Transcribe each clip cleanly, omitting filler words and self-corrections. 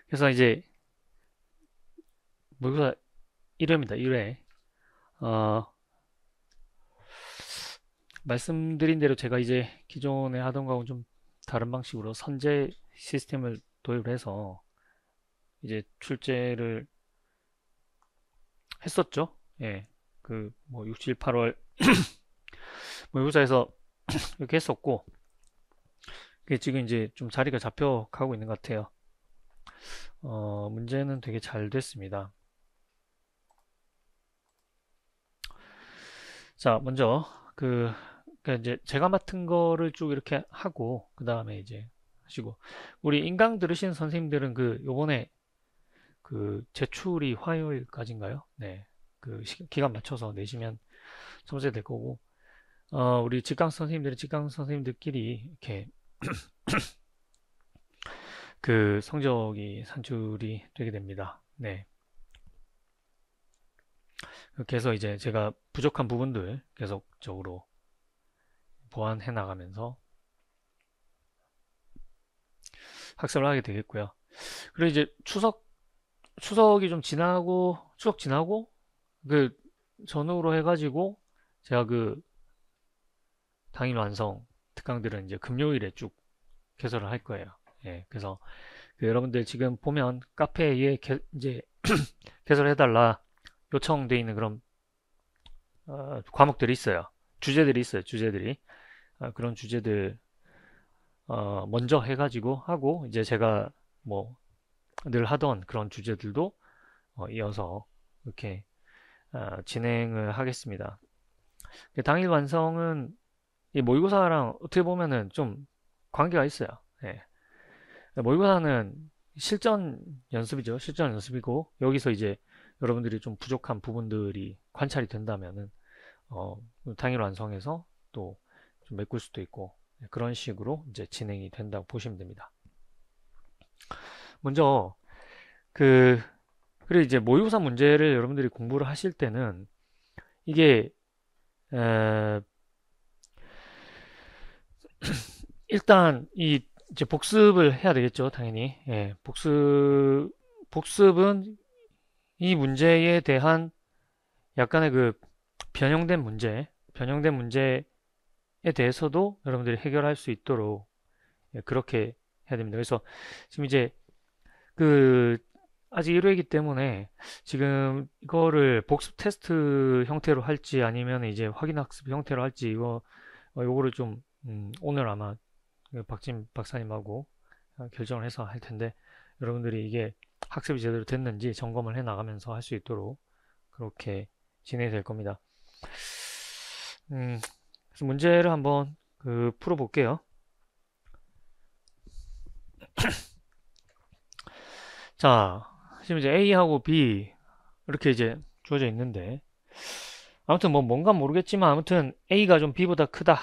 그래서 이제 모의고사 1회입니다. 1회. 어, 말씀드린 대로 제가 이제 기존에 하던 거하고 좀 다른 방식으로 선제 시스템을 도입을 해서 이제 출제를 했었죠. 예. 그 뭐 6, 7, 8월 모의고사에서 이렇게 했었고 그게 지금 이제 좀 자리가 잡혀가고 있는 것 같아요. 문제는 되게 잘 됐습니다. 자, 먼저 그러니까 이제 제가 맡은 거를 쭉 이렇게 하고 그 다음에 이제 하시고 우리 인강 들으신 선생님들은 그 요번에 그 제출이 화요일까지인가요? 네. 그 기간 맞춰서 내시면 점수될 거고 우리 직강 선생님들은 직강 선생님들끼리 이렇게 그 성적이 산출이 되게 됩니다. 네. 그렇게 해서 이제 제가 부족한 부분들 계속적으로 보완해 나가면서 학습을 하게 되겠고요. 그리고 이제 추석이 좀 지나고 추석 지나고 그 전후로 해가지고 제가 그 당일 완성 특강들은 이제 금요일에 쭉 개설을 할 거예요. 예, 그래서 그 여러분들 지금 보면 카페에 이제 개설해달라 요청돼 있는 그런 과목들이 있어요. 주제들이 있어요. 주제들이 그런 주제들 먼저 해가지고 하고 이제 제가 뭐 늘 하던 그런 주제들도 이어서 이렇게 진행을 하겠습니다. 당일 완성은 이 모의고사랑 어떻게 보면은 좀 관계가 있어요. 예. 모의고사는 실전 연습이죠. 실전 연습이고 여기서 이제 여러분들이 좀 부족한 부분들이 관찰이 된다면은 당일 완성해서 또 좀 메꿀 수도 있고 그런 식으로 이제 진행이 된다고 보시면 됩니다. 먼저 그 그리고 이제 모의고사 문제를 여러분들이 공부를 하실 때는 이게 에, 일단 이 이제 복습을 해야 되겠죠, 당연히. 예, 복습은 이 문제에 대한 약간의 그 변형된 문제에 대해서도 여러분들이 해결할 수 있도록 예, 그렇게 해야 됩니다. 그래서 지금 이제 그 아직 1회이기 때문에 지금 이거를 복습 테스트 형태로 할지 아니면 이제 확인 학습 형태로 할지 요거를 좀 오늘 아마 박진 박사님하고 결정을 해서 할 텐데 여러분들이 이게 학습이 제대로 됐는지 점검을 해 나가면서 할 수 있도록 그렇게 진행이 될 겁니다. 그래서 문제를 한번 풀어 볼게요. 자, 지금 이제 A하고 B 이렇게 이제 주어져 있는데 아무튼 뭐 뭔가 모르겠지만 아무튼 A가 좀 B보다 크다.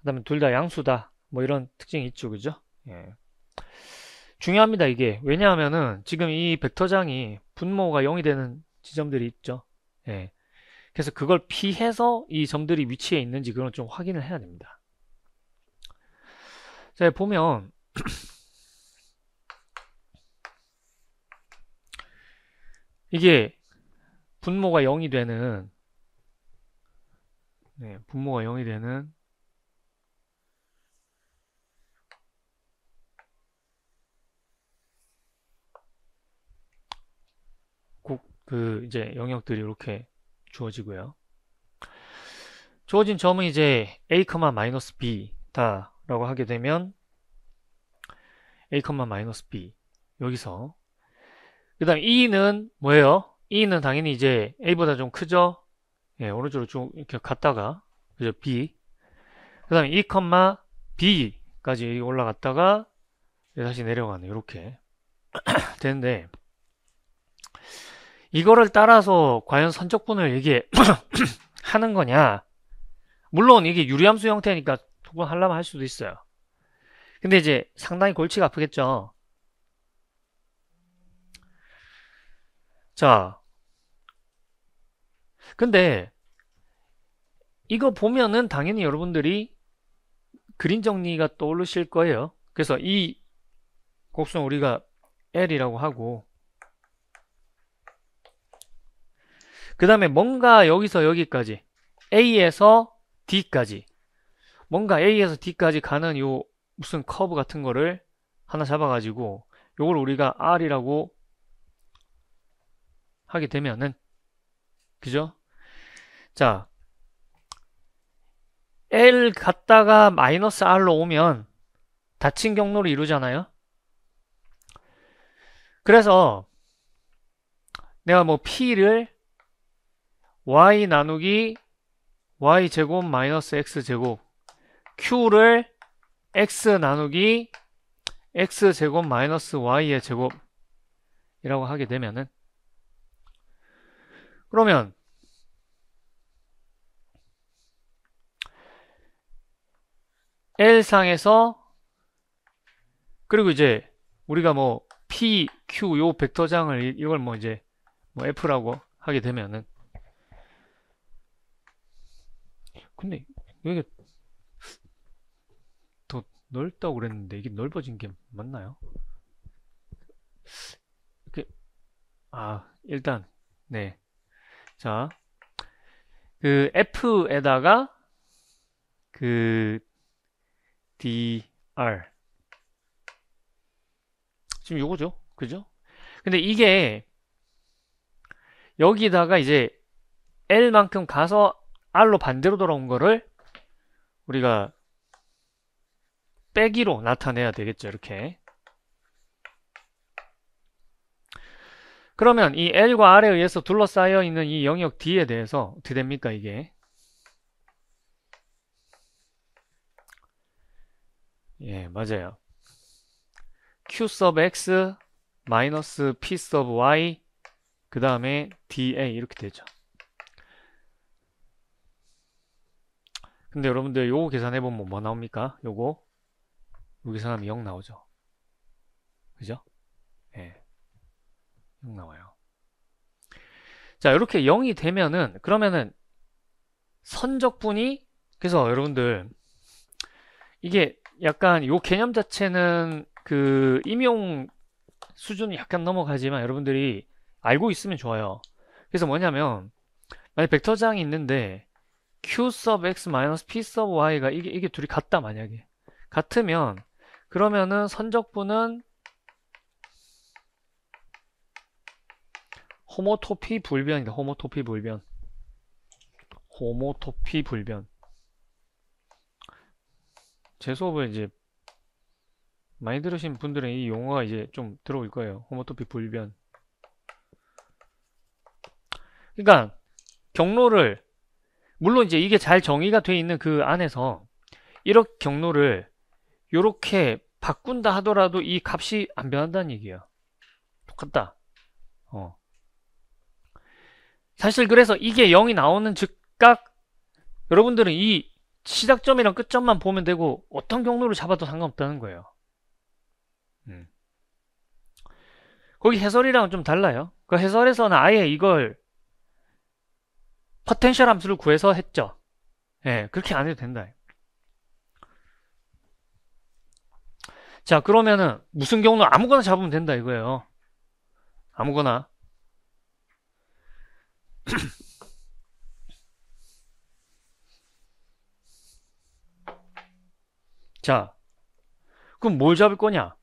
그다음에 둘 다 양수다. 뭐 이런 특징이 있죠, 그죠? 예. 중요합니다, 이게. 왜냐하면은 지금 이 벡터장이 분모가 0이 되는 지점들이 있죠. 예. 그래서 그걸 피해서 이 점들이 위치에 있는지 그건 좀 확인을 해야 됩니다. 자, 보면 이게 분모가 0이 되는 분모가 0이 되는 이제 영역들이 이렇게 주어지고요. 주어진 점은 이제 a, b다 라고 하게 되면 a, b 여기서 그 다음 e는 뭐예요? e는 당연히 이제 a보다 좀 크죠? 예, 오른쪽으로 쭉 이렇게 갔다가 그죠? b 그 다음에 e, b까지 올라갔다가 다시 내려가는 이렇게 되는데 이거를 따라서 과연 선적분을 이게 하는 거냐? 물론 이게 유리함수 형태니까 하려면 할 수도 있어요. 근데 이제 상당히 골치가 아프겠죠. 자, 근데 이거 보면은 당연히 여러분들이 그림 정리가 떠오르실 거예요. 그래서 이 곡선 우리가 L이라고 하고, 그 다음에 뭔가 여기서 여기까지 A에서 D까지, 뭔가 A에서 D까지 가는 요 무슨 커브 같은 거를 하나 잡아가지고 요걸 우리가 R이라고 하게 되면은, 그죠? 자, L 갔다가 마이너스 R로 오면 닫힌 경로를 이루잖아요. 그래서 내가 뭐 P를 Y 나누기 Y제곱 마이너스 X제곱, Q를 X 나누기 X제곱 마이너스 Y의 제곱이라고 하게 되면은, 그러면 L상에서, 그리고 이제 우리가 뭐 P, Q 요 벡터장을 이걸 뭐 이제 뭐 F라고 하게 되면은, 근데 여기가 더 넓다고 그랬는데 이게 넓어진 게 맞나요? 이렇게, 일단 네, 자, 그 F에다가 그 dr, 지금 요거죠, 그죠? 근데 이게 여기다가 이제 L만큼 가서 R로 반대로 돌아온 거를 우리가 빼기로 나타내야 되겠죠, 이렇게. 그러면 이 L과 R에 의해서 둘러싸여 있는 이 영역 D에 대해서 어떻게 됩니까, 이게? 예, 맞아요. Q sub X 마이너스 P sub Y 그 다음에 DA 이렇게 되죠. 근데 여러분들 요거 계산해보면 뭐 나옵니까? 요거 계산하면 0 나오죠. 그죠? 예, 0 나와요. 자, 이렇게 0이 되면은, 그러면은 선적분이, 그래서 여러분들 이게 약간 요 개념 자체는 그 임용 수준이 약간 넘어가지만 여러분들이 알고 있으면 좋아요. 그래서 뭐냐면, 만약 벡터장이 있는데 Q sub X 마이너스 P sub Y가 이게 둘이 같다, 만약에 같으면, 그러면은 선적분은 호모토피 불변이다. 호모토피 불변. 호모토피 불변. 제 수업을 이제 많이 들으신 분들은 이 용어가 이제 좀 들어올 거예요. 호모토피 불변. 그러니까 경로를, 물론 이제 이게 잘 정의가 돼 있는 그 안에서 이렇게 경로를 이렇게 바꾼다 하더라도 이 값이 안 변한다는 얘기예요. 똑같다. 사실 그래서 이게 0이 나오는 즉각 여러분들은 이 시작점이랑 끝점만 보면 되고 어떤 경로를 잡아도 상관없다는 거예요. 거기 해설이랑은 좀 달라요. 그 해설에서는 아예 이걸 포텐셜 함수를 구해서 했죠. 예, 그렇게 안 해도 된다. 자, 그러면은 무슨 경로 아무거나 잡으면 된다 이거예요. 아무거나. 자, 그럼 뭘 잡을 거냐?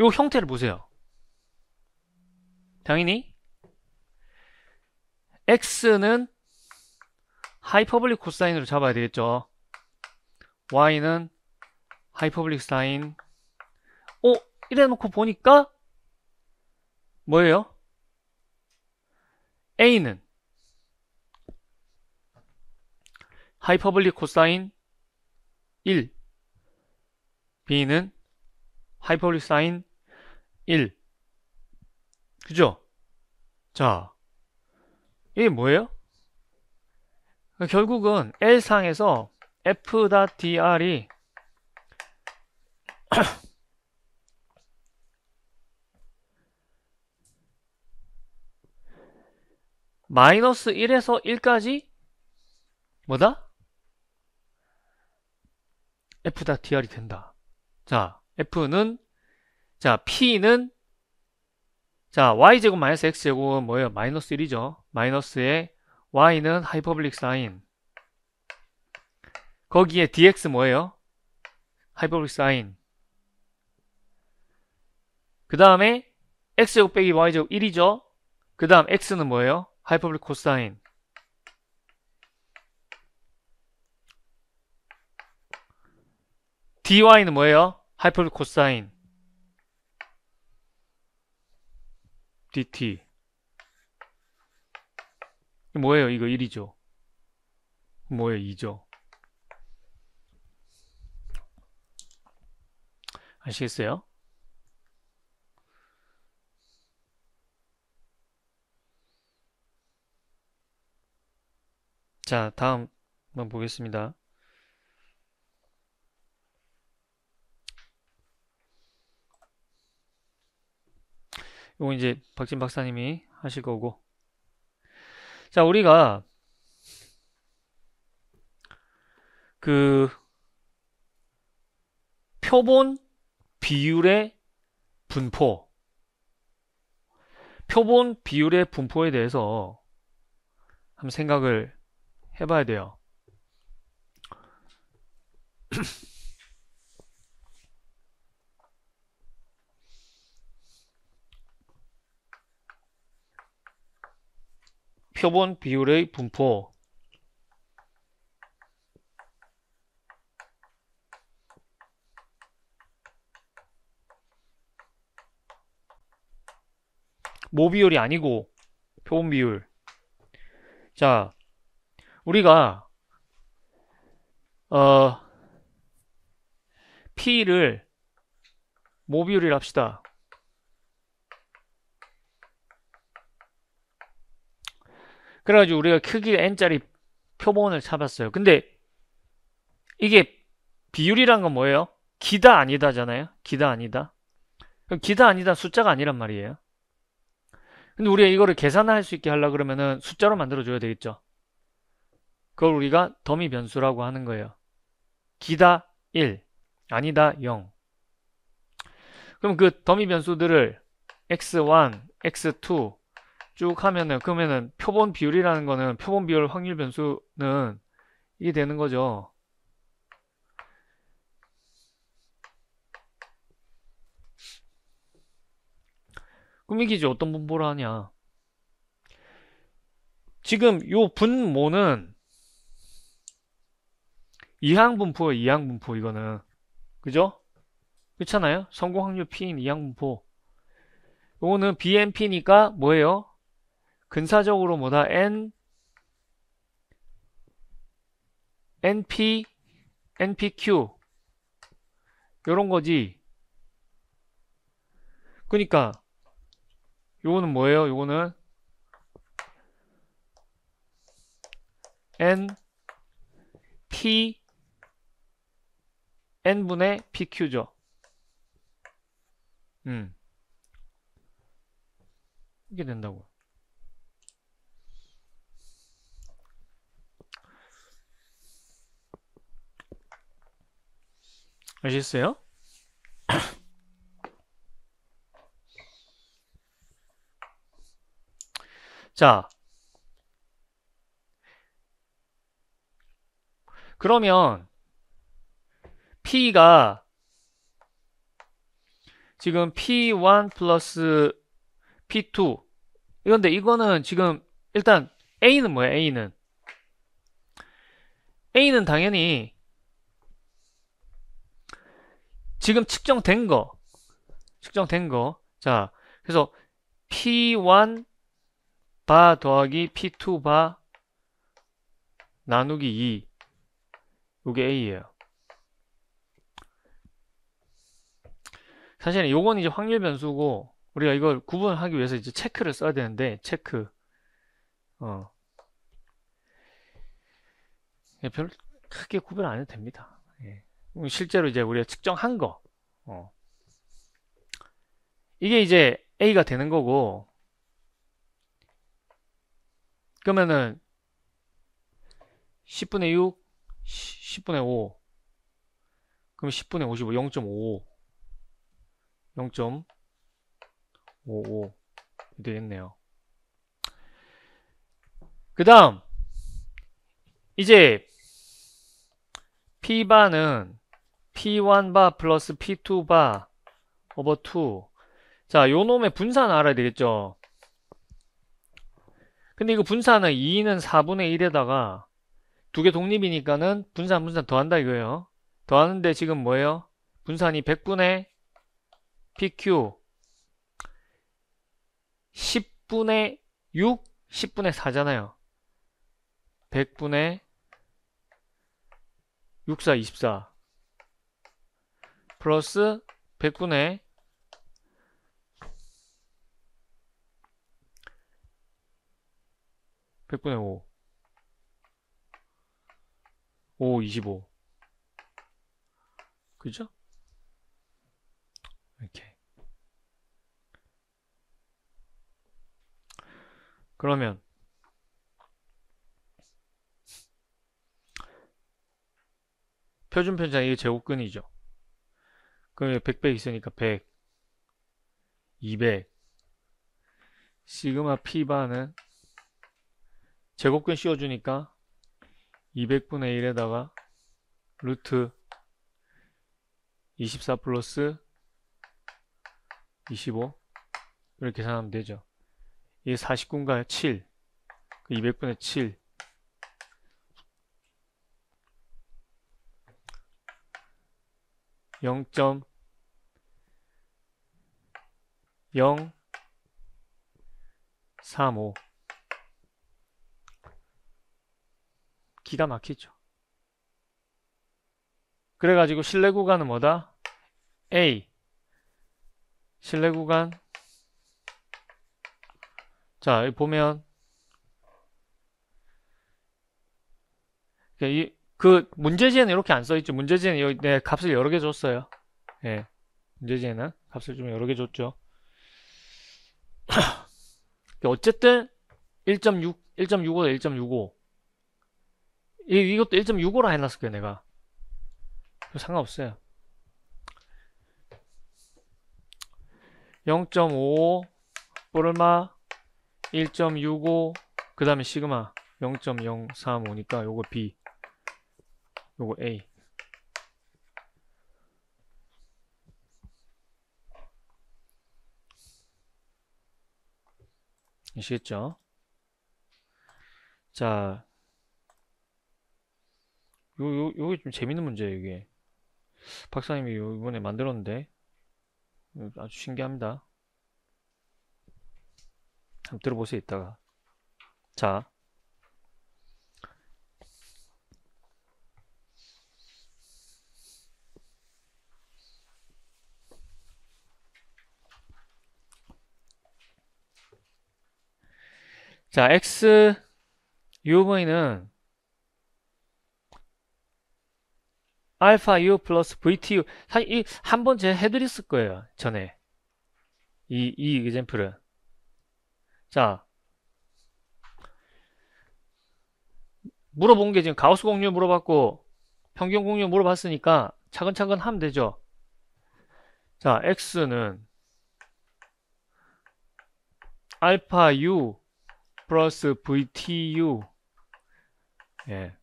요 형태를 보세요. 당연히 x는 하이퍼블릭 코사인으로 잡아야 되겠죠. y는 하이퍼블릭 사인. 이래 놓고 보니까 뭐예요? a는 하이퍼블릭 코사인 1, b는 하이퍼블릭 사인 1. 그죠? 자, 이게 뭐예요? 결국은 L상에서 f.dr이 마이너스 1에서 1까지 뭐다? f.dr이 된다. 자, f는 자, P는 자, y제곱 마이너스 x제곱은 뭐예요? 마이너스 1이죠. 마이너스에 y는 하이퍼블릭 사인. 거기에 dx 뭐예요? 하이퍼블릭 사인. 그 다음에 x제곱 빼기 y제곱 1이죠. 그 다음 x는 뭐예요? 하이퍼블릭 코사인. dy는 뭐예요? 하이퍼블릭 코사인. dt. 뭐예요? 이거 1이죠. 뭐예요? 2죠. 아시겠어요? 자, 다음 한번 보겠습니다. 이거 이제 박진 박사님이 하실 거고. 자, 우리가 그 표본 비율의 분포, 표본 비율의 분포에 대해서 한번 생각을 해봐야 돼요. 표본 비율의 분포. 모 비율이 아니고 표본 비율. 자, 우리가 P를 모 비율이라 합시다. 그래가지고 우리가 크기 n짜리 표본을 잡았어요. 근데 이게 비율이란 건 뭐예요? 기다 아니다잖아요. 기다 아니다. 그럼 기다 아니다 숫자가 아니란 말이에요. 근데 우리가 이거를 계산할 수 있게 하려고 그러면은 숫자로 만들어줘야 되겠죠. 그걸 우리가 더미 변수라고 하는 거예요. 기다 1, 아니다 0. 그럼 그 더미 변수들을 x1, x2 쭉 하면은 그러면은 표본 비율이라는 거는 표본 비율 확률 변수는 이게 되는 거죠. 그럼 이게 이제 어떤 분포를 하냐? 지금 요 분모는 이항분포예요. 이항분포 이거는. 그죠? 그렇잖아요? 성공 확률 P인 이항분포. 요거는 BNP니까 뭐예요? 근사적으로 뭐다? NP, NPQ 요런 거지. 그러니까 요거는 뭐예요? 요거는 NP N분의 PQ죠. 이게 된다고. 아시겠어요? 자, 그러면 P가 지금 P1 플러스 P2 이건데 이거는 지금 일단 A는 뭐야? A는 당연히 지금 측정된 거 자, 그래서 P1 바 더하기 P2 바 나누기 2 요게 A예요. 사실은 요건 이제 확률 변수고 우리가 이걸 구분하기 위해서 이제 체크를 써야 되는데 체크 별 크게 구별 안 해도 됩니다. 예. 실제로 이제 우리가 측정한 거 이게 이제 A가 되는 거고 그러면은 10분의 6 10분의 5 그럼 10분의 55 0.55 0.55 되겠네요. 그 다음 이제 P바는 P1바 플러스 P2바 오버 2. 자, 요 놈의 분산을 알아야 되겠죠. 근데 이거 분산은 2는 4분의 1에다가 두 개 독립이니까는 분산 더한다 이거예요. 더하는데 지금 뭐예요? 분산이 100분의 PQ 10분의 6, 10분의 4잖아요. 100분의 64, 24 플러스 100분의 5 5, 25 그죠? 이렇게 그러면 표준 편차 이게 제곱근이죠. 그럼 100배 있으니까 100 200 시그마 P바는 제곱근 씌워주니까 200분의 1에다가 루트 24 플러스 25 이렇게 계산하면 되죠. 이게 49인가요? 7 200분의 7 0.035 기가 막히죠. 그래가지고 실내 구간은 뭐다? A 실내 구간 자 여기 보면 그 문제지에는 이렇게 안 써있죠. 문제지에는 여기 내 값을 여러 개 줬어요. 예, 문제지에는 값을 좀 여러 개 줬죠. 어쨌든 1.6, 1.65다 1.65 이것도 1.65라 해놨을 거예요 내가. 상관없어요. 0.5 뽀르마 1.65 그 다음에 시그마 0.035니까 요거 B 요거 A 아시겠죠? 자 요게 좀 재밌는 문제예요 이게. 박사님이 이번에 만들었는데 아주 신기합니다. 한번 들어보세요 이따가. 자 X UV는 알파 U 플러스 VTU 사실 한번 제가 해드렸을 거예요 전에 이 example은. 자 물어본 게 지금 가우스 공률 물어봤고 평균 공률 물어봤으니까 차근차근 하면 되죠. 자 X는 알파 U 플러스 VTU 예.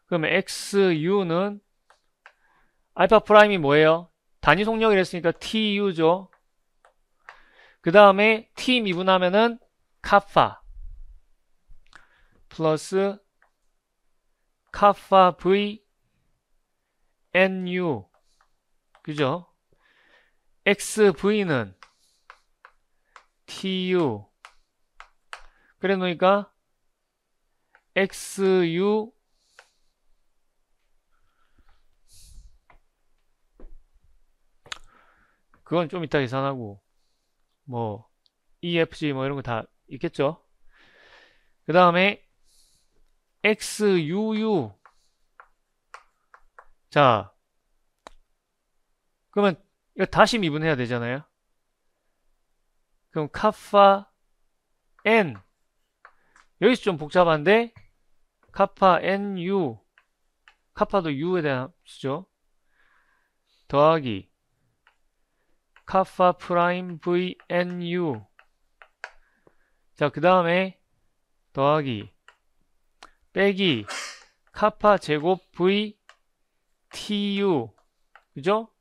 그러면 XU는 알파 프라임이 뭐예요? 단위 속력을 했으니까 TU죠. 그 다음에 T 미분하면은 카파 플러스 카파 V NU 그죠? XV는 TU 그래 놓으니까 XU 그건 좀 이따 계산하고 뭐 EFG 뭐 이런 거 다 있겠죠. 그 다음에 XUU 자 그러면 이거 다시 미분해야 되잖아요. 그럼 카파 N 여기서 좀 복잡한데 카파 NU 카파도 U에 대한 수죠. 더하기 카파 프라임 v n u. 자, 그 다음에 더하기 빼기 카파 제곱 v t u. 그죠?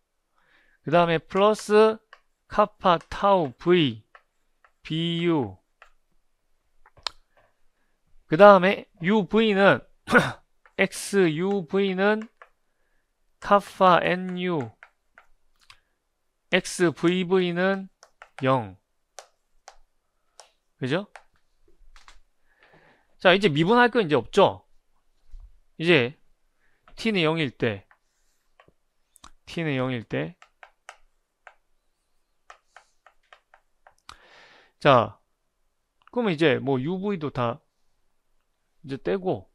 그 다음에 플러스 카파 타우 v b u. 그 다음에 uv는 xuv는 카파 nu, xvv는 0. 그죠? 자, 이제 미분할 거 이제 없죠? 이제 t는 0일 때 자, 그러면 이제 뭐 uv도 다 이제 떼고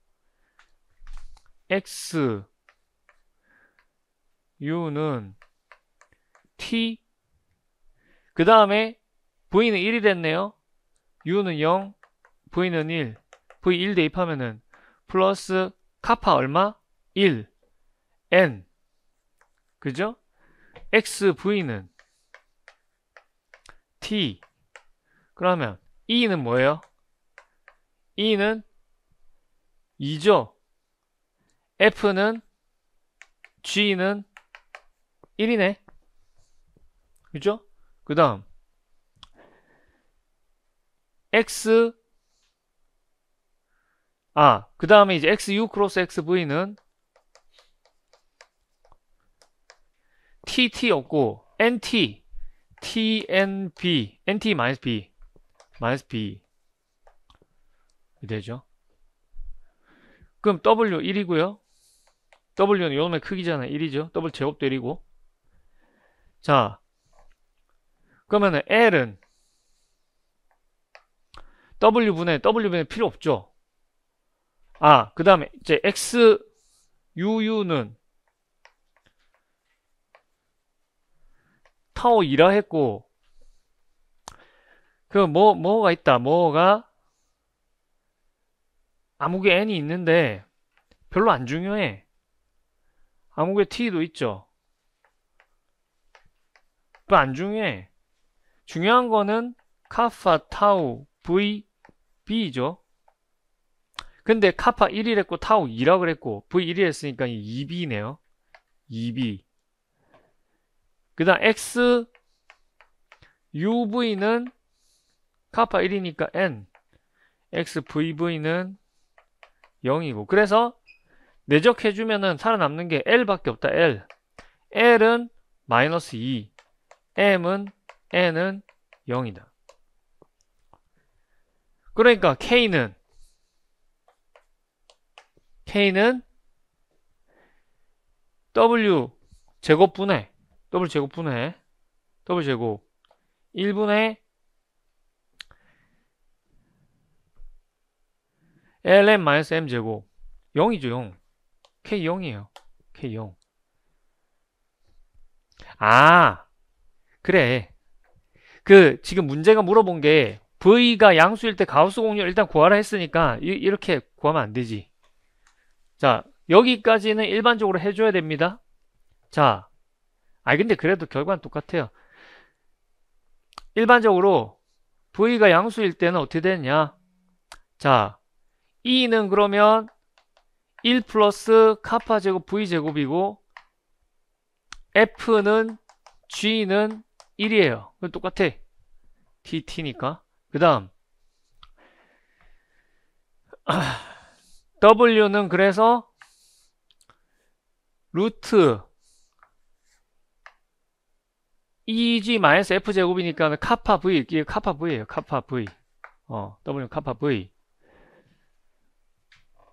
x u는 t, 그 다음에 v는 1이 됐네요. u는 0, v는 1, v 1 대입하면은 플러스 카파 얼마? 1, n. 그죠? xv는 t. 그러면 e는 뭐예요? e는 2죠. f는 g는 1이네. 그죠? 그 다음 그 다음에 이제 xu 크로스 xv는 tt 없고 nt, tnb, nt 마이너스 b, 되죠. 그럼 w 1이고요. w는 요놈의 크기잖아요. 1이죠. w 제곱도 1이고. 자, 그러면은 l은 w분의 필요 없죠. 그 다음에 이제 xuu는 타워 2라 했고, 뭐가 있다. 뭐가 암흑에 n이 있는데 별로 안 중요해. 암흑에 t도 있죠. 안 중요해. 중요한 거는 카파 타우 v b죠. 근데 카파 1이랬고 타우 2라 그랬고 v 1이 했으니까 2b네요. 2b. 그 다음 x uv는 카파 1이니까 n, xvv는 0이고, 그래서 내적해주면은 살아남는 게 L밖에 없다. L은 마이너스 2, M은 N은 0이다. 그러니까 K는 W 제곱분의 W 제곱 1분의 ln-m 제곱 0이죠. 0. K 0이에요. K 0. 그래. 지금 문제가 물어본 게 V가 양수일 때 가우스 공률 일단 구하라 했으니까 이렇게 구하면 안 되지. 자, 여기까지는 일반적으로 해줘야 됩니다. 자, 근데 그래도 결과는 똑같아요. 일반적으로 V가 양수일 때는 어떻게 되느냐? 자, E는 그러면 1 플러스 카파 제곱 V 제곱이고, F는 G는 1이에요. 똑같아. TT니까. 그 다음 W는 그래서 루트 EG-F 제곱이니까 카파 V, 이게 카파 V예요. 카파 V. W는 카파 V.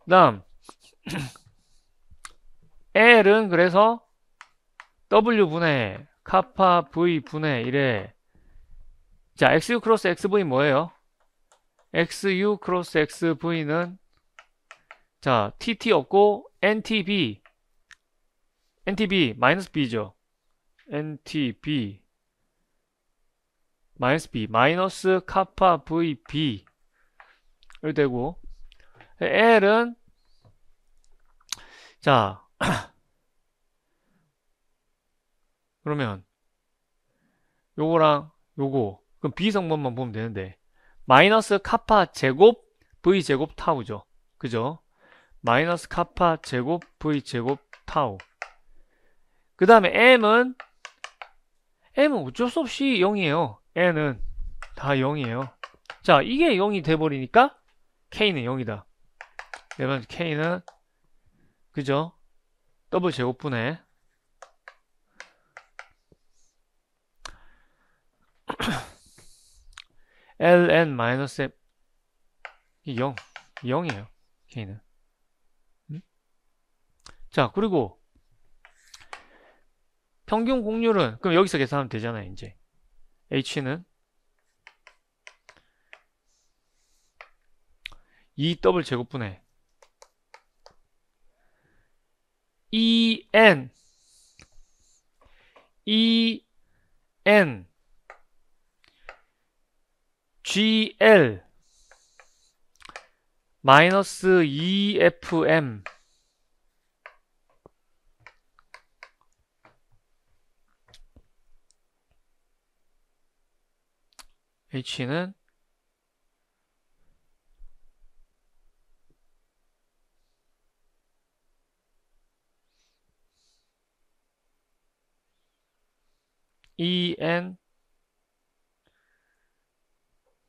그 다음 L은 그래서 W분의 카파 V분의 1에, 자, XU 크로스 XV 뭐예요? XU 크로스 XV는 자, TT 없고 NTB 마이너스 B죠. NTB 마이너스 B 마이너스 카파 VB 를 되고, L은 자 그러면 요거랑 요거. 그럼 비성분만 보면 되는데. 마이너스 카파 제곱 v 제곱 타우죠. 그죠? 마이너스 카파 제곱 v 제곱 타우. 그 다음에 m은 어쩔 수 없이 0이에요. n은 다 0이에요. 자, 이게 0이 돼버리니까 k는 0이다. 그러면 k는 그죠? 더블 제곱분의 ln 마이너스 m 0 0이에요. k는. 자, 그리고 평균 곡률은 그럼 여기서 계산하면 되잖아요. 이제 h는 2 더블 제곱분의 en gl 마이너스 2fm h는 en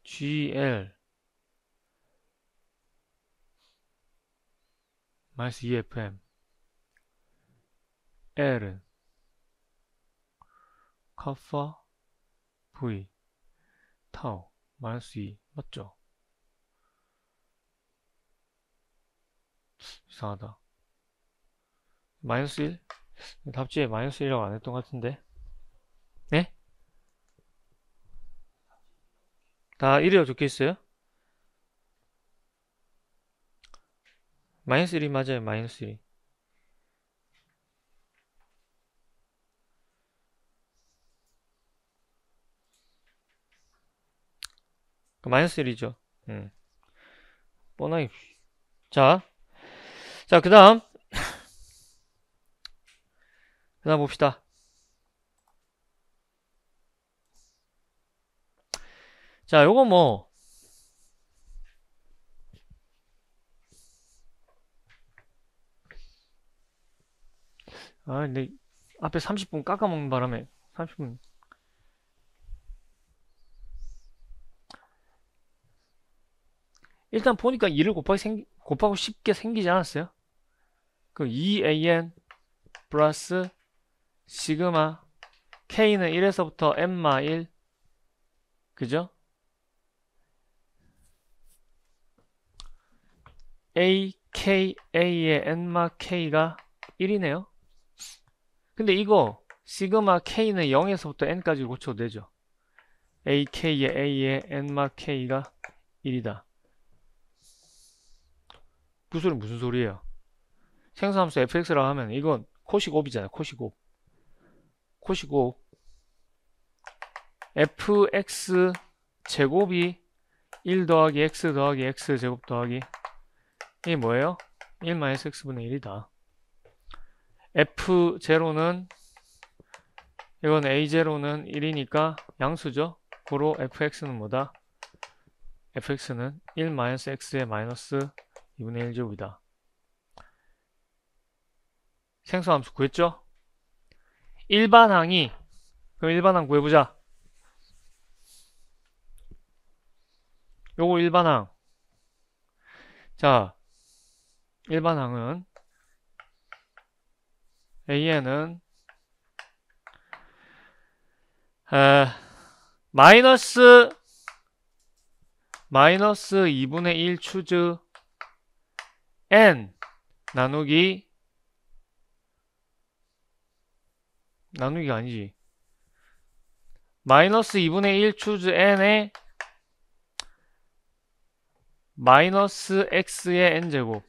gl 마이너스 2fm l은 카파 v 타우 마이너스 2 맞죠? 이상하다. 마이너스 1? 답지에 마이너스 1이라고 안 했던 것 같은데. 네? 다 1이라고 적혀있어요? 마이너스 1이 맞아요. 마이너스 1이. 마이너스 1이죠. 뻔하게. 자, 그 다음 봅시다. 자, 요거 뭐 근데 앞에 30분 깎아먹는 바람에 30분 일단 보니까 2를 곱하고 쉽게 생기지 않았어요? 그 2an 플러스 시그마 k는 1에서부터 n마 1 그죠? aka의 n마 k가 1이네요. 근데 이거 시그마 k는 0에서부터 n까지 고쳐도 되죠. ak의 a의 n마 k가 1이다. 그 소리 무슨 소리예요? 생성함수 fx라고 하면 이건 코시곱이잖아요. 코시곱 fx 제곱이 1 더하기 x 더하기 x 제곱 더하기 이게 뭐예요? 1-x분의 1이다. f0는 이건 a0는 1이니까 양수죠. 고로 fx는 뭐다? fx는 1-x의 마이너스 2분의 1제곱이다. 생성함수 구했죠? 일반항이 그럼 일반항 구해보자. 요거 일반항. 자, 일반항은 AN은 마이너스 2분의 1 추즈 n 나누기가 아니지. 마이너스 2분의 1 추즈 n에 마이너스 x의 n제곱.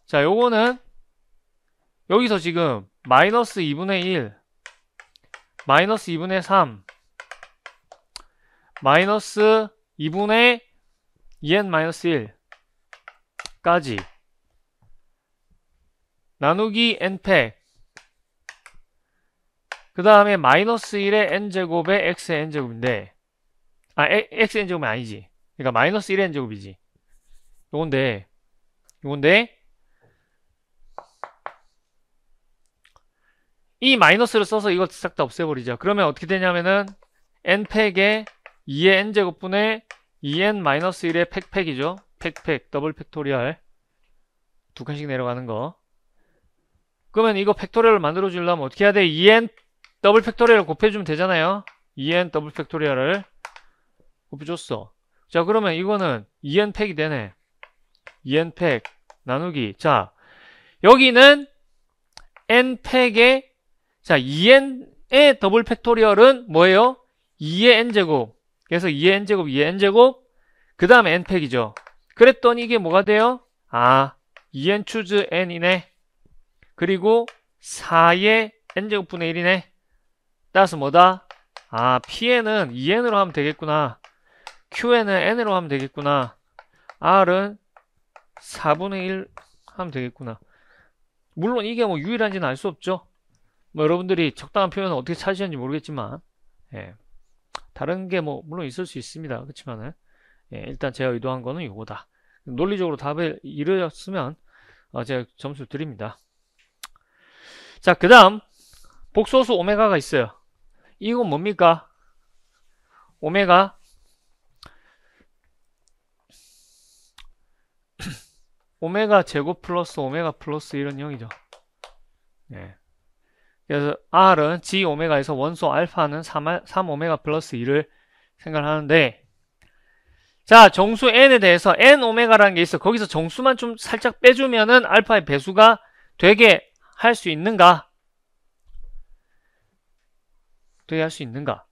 자, 요거는 여기서 지금 마이너스 2분의 1 마이너스 2분의 3 마이너스 2분의 2n 마이너스 1 까지 나누기 n팩 그 다음에 마이너스 1의 n제곱에 x의 n제곱인데, x n제곱이 아니지. 그러니까 마이너스 1의 n제곱이지. 요건데 이 마이너스를 써서 이거 싹 다 없애버리죠. 그러면 어떻게 되냐면은 n팩에 2의 n제곱분의 2n-1의 팩이죠. 팩 더블 팩토리얼 두 칸씩 내려가는 거. 그러면 이거 팩토리얼을 만들어 주려면 어떻게 해야 돼? 2n 더블 팩토리얼을 곱해주면 되잖아요. 2n 더블 팩토리얼을 곱해줬어. 자, 그러면 이거는 2n 팩이 되네. 2n 팩 나누기. 자, 여기는 n 팩에, 자, 2n의 더블 팩토리얼은 뭐예요? 2의 n제곱. 그래서 2의 n제곱, 2의 n제곱, 그 다음에 n팩이죠. 그랬더니 이게 뭐가 돼요? 2n 추즈 n이네. 그리고 4의 n제곱분의 1이네. 따라서 뭐다? pn은 2n으로 하면 되겠구나. qn은 n으로 하면 되겠구나. r은 4분의 1 하면 되겠구나. 물론 이게 뭐 유일한지는 알 수 없죠. 뭐 여러분들이 적당한 표현을 어떻게 찾으셨는지 모르겠지만, 예. 다른 게 뭐 물론 있을 수 있습니다. 그렇지만은, 예, 일단 제가 의도한 거는 이거다. 논리적으로 답을 이르렀으면 제가 점수 드립니다. 자, 그 다음 복소수 오메가가 있어요. 이건 뭡니까? 오메가 오메가 제곱 플러스 오메가 플러스 1은 0이죠. 예. 그래서 R은 G 오메가에서 원소 알파는 3 오메가 플러스 2를 생각하는데, 자, 정수 n에 대해서 n 오메가라는 게 있어. 거기서 정수만 좀 살짝 빼주면은 알파의 배수가 되게 할 수 있는가? 되게 할 수 있는가?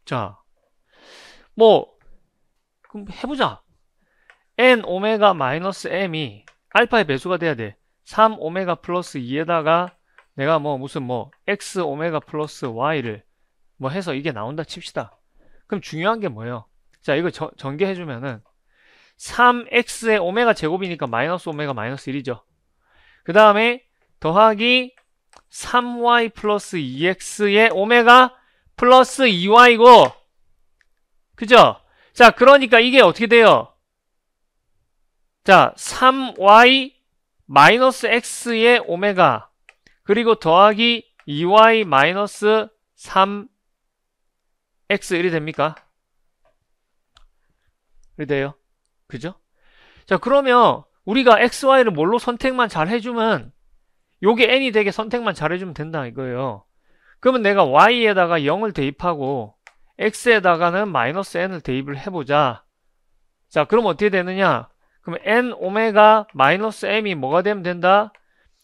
자, 뭐 그럼 해보자. n 오메가 마이너스 m이 알파의 배수가 돼야 돼. 3 오메가 플러스 2에다가 내가 뭐 무슨 뭐 x 오메가 플러스 y를 뭐 해서 이게 나온다 칩시다. 그럼 중요한 게 뭐예요? 자, 이거 전개해주면은 3x의 오메가 제곱이니까 마이너스 오메가 마이너스 1이죠. 그 다음에 더하기 3y 플러스 2x의 오메가 플러스 2y고, 그죠? 자, 그러니까 이게 어떻게 돼요? 자, 3y 마이너스 x의 오메가 그리고 더하기 2y 마이너스 3x 1이 됩니까? 이렇게 돼요. 그죠? 자, 그러면 우리가 xy를 뭘로 선택만 잘 해주면, 요게 n이 되게 선택만 잘 해주면 된다 이거예요. 그러면 내가 y에다가 0을 대입하고 x에다가는 마이너스 n을 대입을 해보자. 자, 그럼 어떻게 되느냐? 그럼 n 오메가 마이너스 m이 뭐가 되면 된다?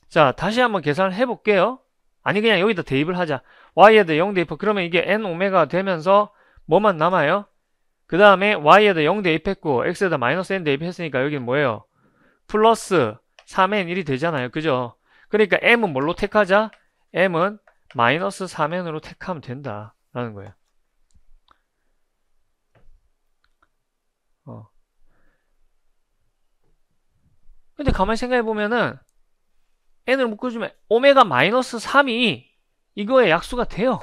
자, 다시 한번 계산을 해볼게요. 아니, 그냥 여기다 대입을 하자. y에다 0 대입하고, 그러면 이게 n 오메가 되면서 뭐만 남아요? 그 다음에 y에다 0 대입했고 x에다 마이너스 n 대입했으니까 여기는 뭐예요? 플러스 3n1이 되잖아요. 그죠? 그러니까 m은 뭘로 택하자? m은 마이너스 3n으로 택하면 된다 라는 거예요. 근데 가만히 생각해보면은 n을 묶어주면 오메가 마이너스 3이 이거의 약수가 돼요.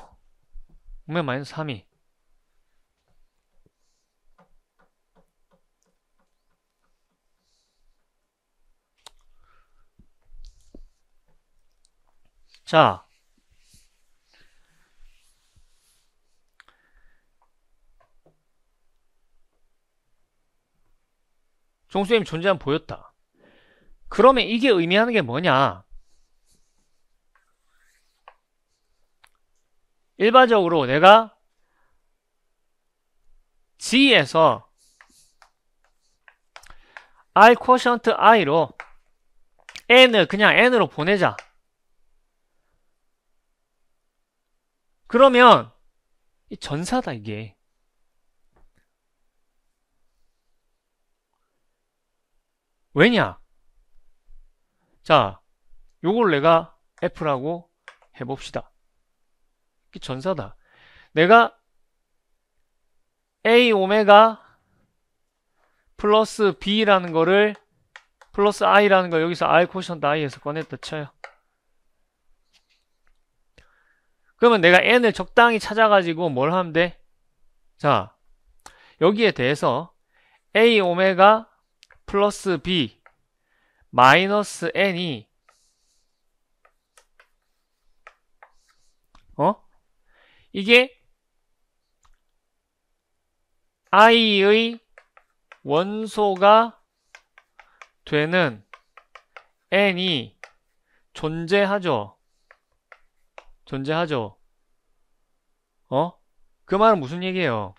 오메가 마이너스 3이. 자, 정수임이 존재함 보였다. 그러면 이게 의미하는 게 뭐냐? 일반적으로 내가 G에서 I 쿼션트 I로 N을 그냥 N으로 보내자. 그러면 이 전사다 이게. 왜냐? 자, 요걸 내가 F라고 해봅시다. 이게 전사다. 내가 A 오메가 플러스 B라는 거를 플러스 I라는 걸 여기서 I 쿼션트 I에서 꺼냈다 쳐요. 그러면 내가 n을 적당히 찾아가지고 뭘 하면 돼? 자, 여기에 대해서 a 오메가 플러스 b 마이너스 n이 이게 i의 원소가 되는 n이 존재하죠. 존재하죠. 그 말은 무슨 얘기예요?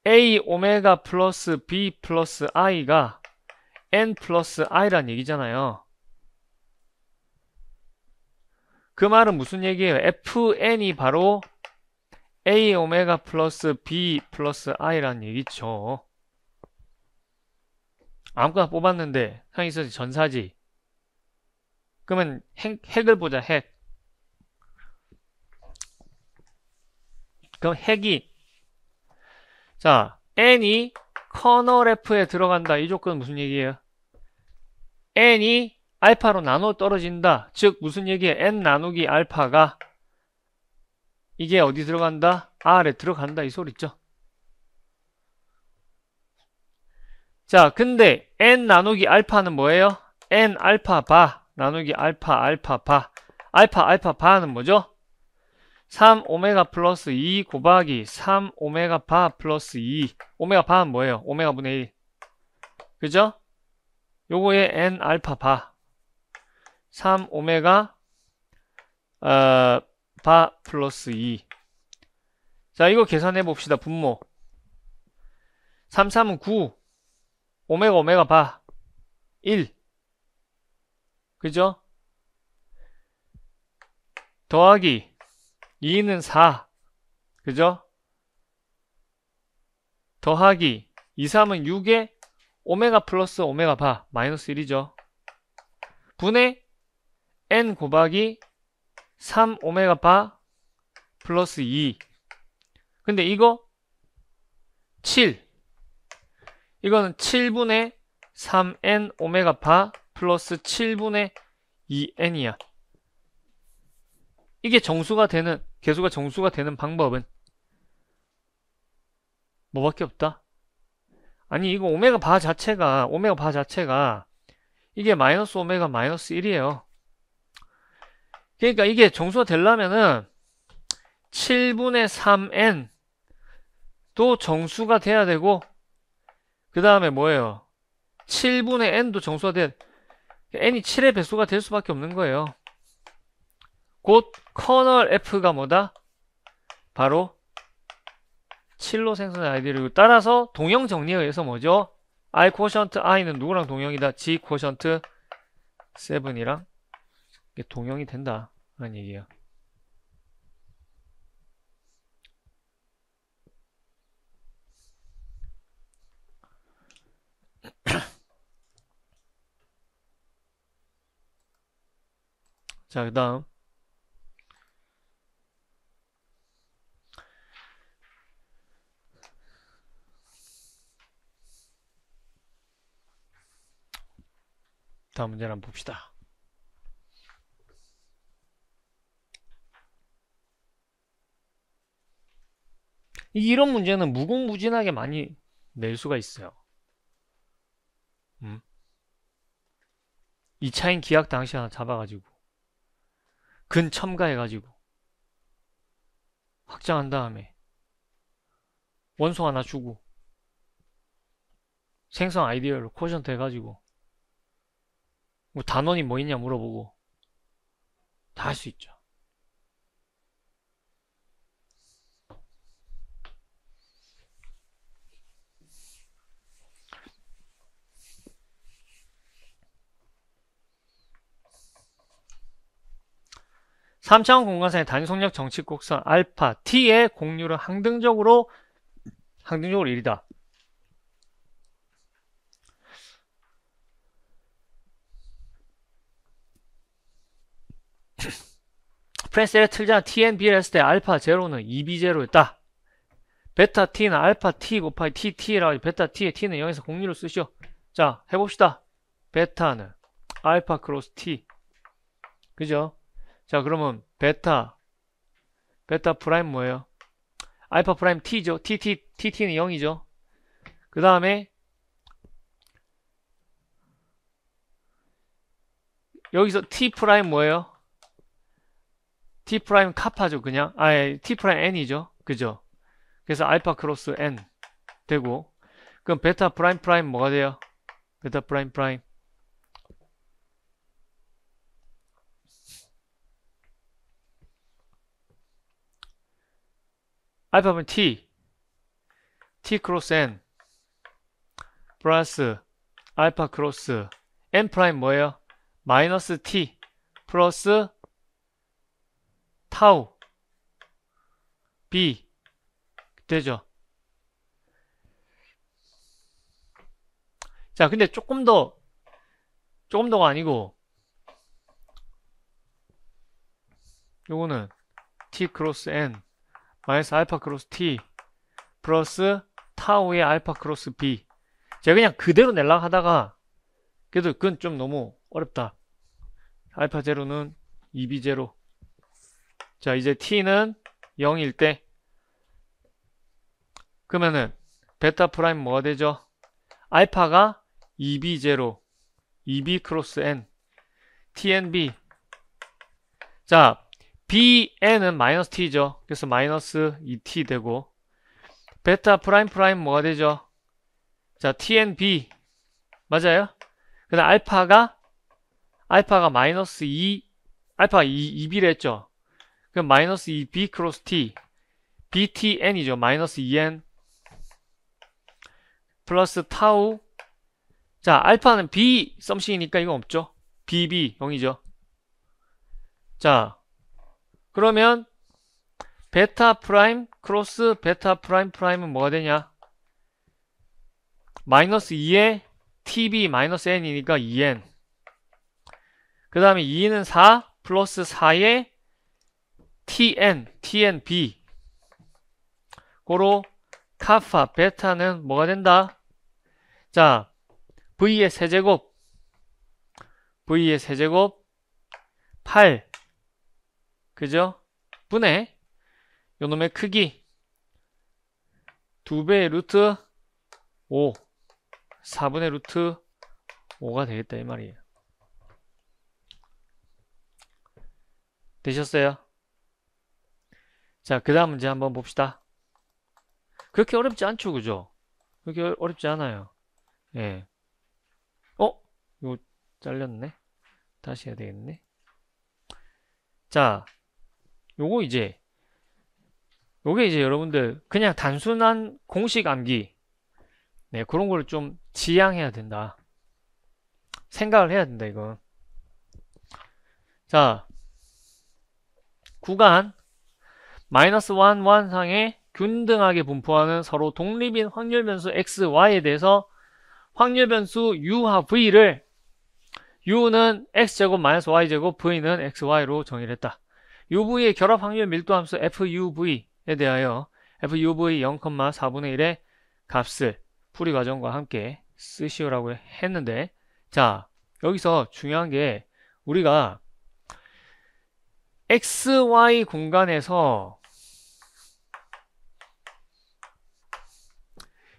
a 오메가 플러스 b 플러스 i가 n 플러스 i란 얘기잖아요. 그 말은 무슨 얘기예요? fn이 바로 a 오메가 플러스 b 플러스 i란 얘기죠. 아무거나 뽑았는데 상이 있어서 전사지. 그러면 핵을 보자. 핵. 그럼 핵이 자 n이 커널 f에 들어간다. 이 조건은 무슨 얘기예요? n이 알파로 나눠 떨어진다. 즉 무슨 얘기예요? n 나누기 알파가 이게 어디 들어간다? R에 들어간다. 이 소리 있죠? 자, 근데 n 나누기 알파는 뭐예요? n 알파 바 나누기 알파 알파 바 알파 알파 바는 뭐죠? 3 오메가 플러스 2 곱하기 3 오메가 바 플러스 2 오메가 바는 뭐예요? 오메가 분의 1 그죠? 요거에 n 알파 바 3 오메가 바 플러스 2 자 이거 계산해 봅시다. 분모 3, 3은 9 오메가 오메가 바 1 그죠? 더하기 2는 4 그죠? 더하기 2, 3은 6에 오메가 플러스 오메가 바 마이너스 1이죠. 분의 n 곱하기 3 오메가 바 플러스 2 근데 이거 7 이거는 7분의 3n 오메가 바 플러스 7분의 2n이야. 이게 정수가 되는 개수가 정수가 되는 방법은 뭐밖에 없다? 아니 이거 오메가 바 자체가 이게 마이너스 오메가 마이너스 1이에요. 그러니까 이게 정수가 되려면은 7분의 3n도 정수가 돼야 되고 그 다음에 뭐예요? 7분의 n도 정수가 돼야 돼. n이 7의 배수가 될 수밖에 없는 거예요. 곧 커널 f가 뭐다? 바로 7로 생성된 아이들이고 따라서 동형 정리에 의해서 뭐죠? I quotient i는 누구랑 동형이다? G quotient 7이랑 동형이 된다 라는 얘기예요. 자, 그 다음 다음 문제를 한번 봅시다. 이런 문제는 무궁무진하게 많이 낼 수가 있어요. 2차인 기약 당시 하나 잡아가지고 근 첨가해가지고 확장한 다음에 원소 하나 주고 생성 아이디어를 쿼션트 해가지고 뭐 단원이 뭐 있냐 물어보고 다 할 수 있죠. 삼차원 공간상의 단속력 정치 곡선 알파 t의 공률은 항등적으로 1이다. 프렌스를 틀자 tn b를 했을 때 알파 제로는 2b0였다. 베타 t는 알파 t 곱하기 tt라고 베타 t의 t는 0에서 공률을 쓰시오. 자 해봅시다. 베타는 알파 크로스 t 그죠? 자, 그러면 베타 프라임 뭐예요? 알파 프라임 t죠. t는 0이죠. 그 다음에 여기서 t 프라임 뭐예요? t 프라임 카파죠, 그냥. t 프라임 n이죠. 그죠? 그래서 알파 크로스 n 되고, 그럼 베타 프라임 뭐가 돼요? 베타 프라임 알파면 t 크로스 n 플러스 알파 크로스 n 프라임 뭐예요? 마이너스 t 플러스 타우 b 되죠. 자, 근데 조금 더가 아니고 요거는 t 크로스 n 마이너스 알파 크로스 t 플러스 타우의 알파 크로스 b. 제가 그냥 그대로 내려고 하다가 그래도 그건 좀 너무 어렵다. 알파 제로는 2b 제로. 자, 이제 t는 0일 때 그러면은 베타 프라임 뭐가 되죠? 알파가 2b 제로 2b 크로스 n tnb. 자, bn은 마이너스 t죠. 그래서 마이너스 2t 되고 베타 프라임 뭐가 되죠? 자, tnb 맞아요? 그 다음 알파가 마이너스 2 알파가 2b를 했죠. 그럼 마이너스 2b 크로스 t btn이죠. 마이너스 2n 플러스 타우. 자, 알파는 b 썸씽이니까 이거 없죠. bb 0이죠. 자, 그러면 베타 프라임 크로스 베타 프라임은 뭐가 되냐? 마이너스 2에 tb 마이너스 n이니까 2n. 그 다음에 2는 4 플러스 4에 tnb. 고로 카파 베타는 뭐가 된다? 자, v의 세제곱 8 그죠? 분의 요놈의 크기 2배의 루트 5 4분의 루트 5가 되겠다 이 말이에요. 되셨어요? 자, 그 다음 문제 한번 봅시다. 그렇게 어렵지 않죠, 그죠? 그렇게 어렵지 않아요. 예. 이거 잘렸네. 다시 해야 되겠네. 자, 요게 이제 여러분들 그냥 단순한 공식 암기, 네, 그런 걸 좀 지향해야 된다. 생각을 해야 된다, 이거. 자, 구간 마이너스 1 상에 균등하게 분포하는 서로 독립인 확률 변수 x, y에 대해서 확률 변수 u와 v를 u는 x제곱 마이너스 y제곱 v는 xy로 정의를 했다. uv의 결합 확률 밀도 함수 fuv에 대하여 fuv 0,4분의 1의 값을 풀이 과정과 함께 쓰시오라고 했는데, 자, 여기서 중요한 게 우리가 xy 공간에서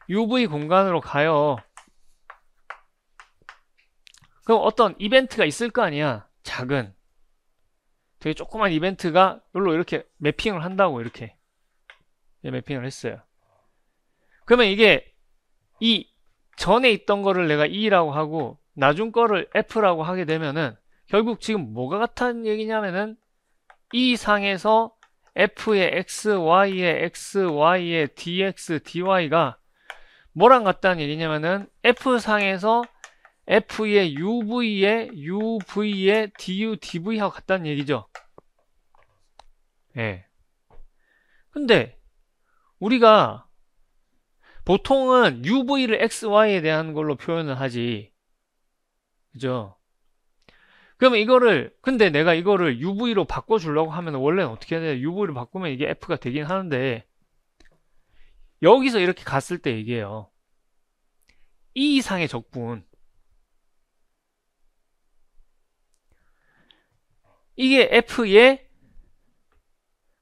uv 공간으로 가요. 그럼 어떤 이벤트가 있을 거 아니야. 작은 되게 조그만 이벤트가 여기로 이렇게 매핑을 한다고. 이렇게 매핑을 했어요. 그러면 이게 이 전에 있던 거를 내가 E라고 하고 나중 거를 F라고 하게 되면은 결국 지금 뭐가 같다는 얘기냐면은 이 상에서 F의 X, Y의 DX, DY가 뭐랑 같다는 얘기냐면은 F상에서 F의 UV의 DU, DV하고 같다는 얘기죠. 예. 근데 우리가 보통은 UV를 XY에 대한 걸로 표현을 하지. 그죠? 그러면 근데 내가 이거를 UV로 바꿔주려고 하면 원래는 어떻게 해야 돼? UV로 바꾸면 이게 F가 되긴 하는데, 여기서 이렇게 갔을 때 얘기해요. 이 이상의 적분. 이게 f의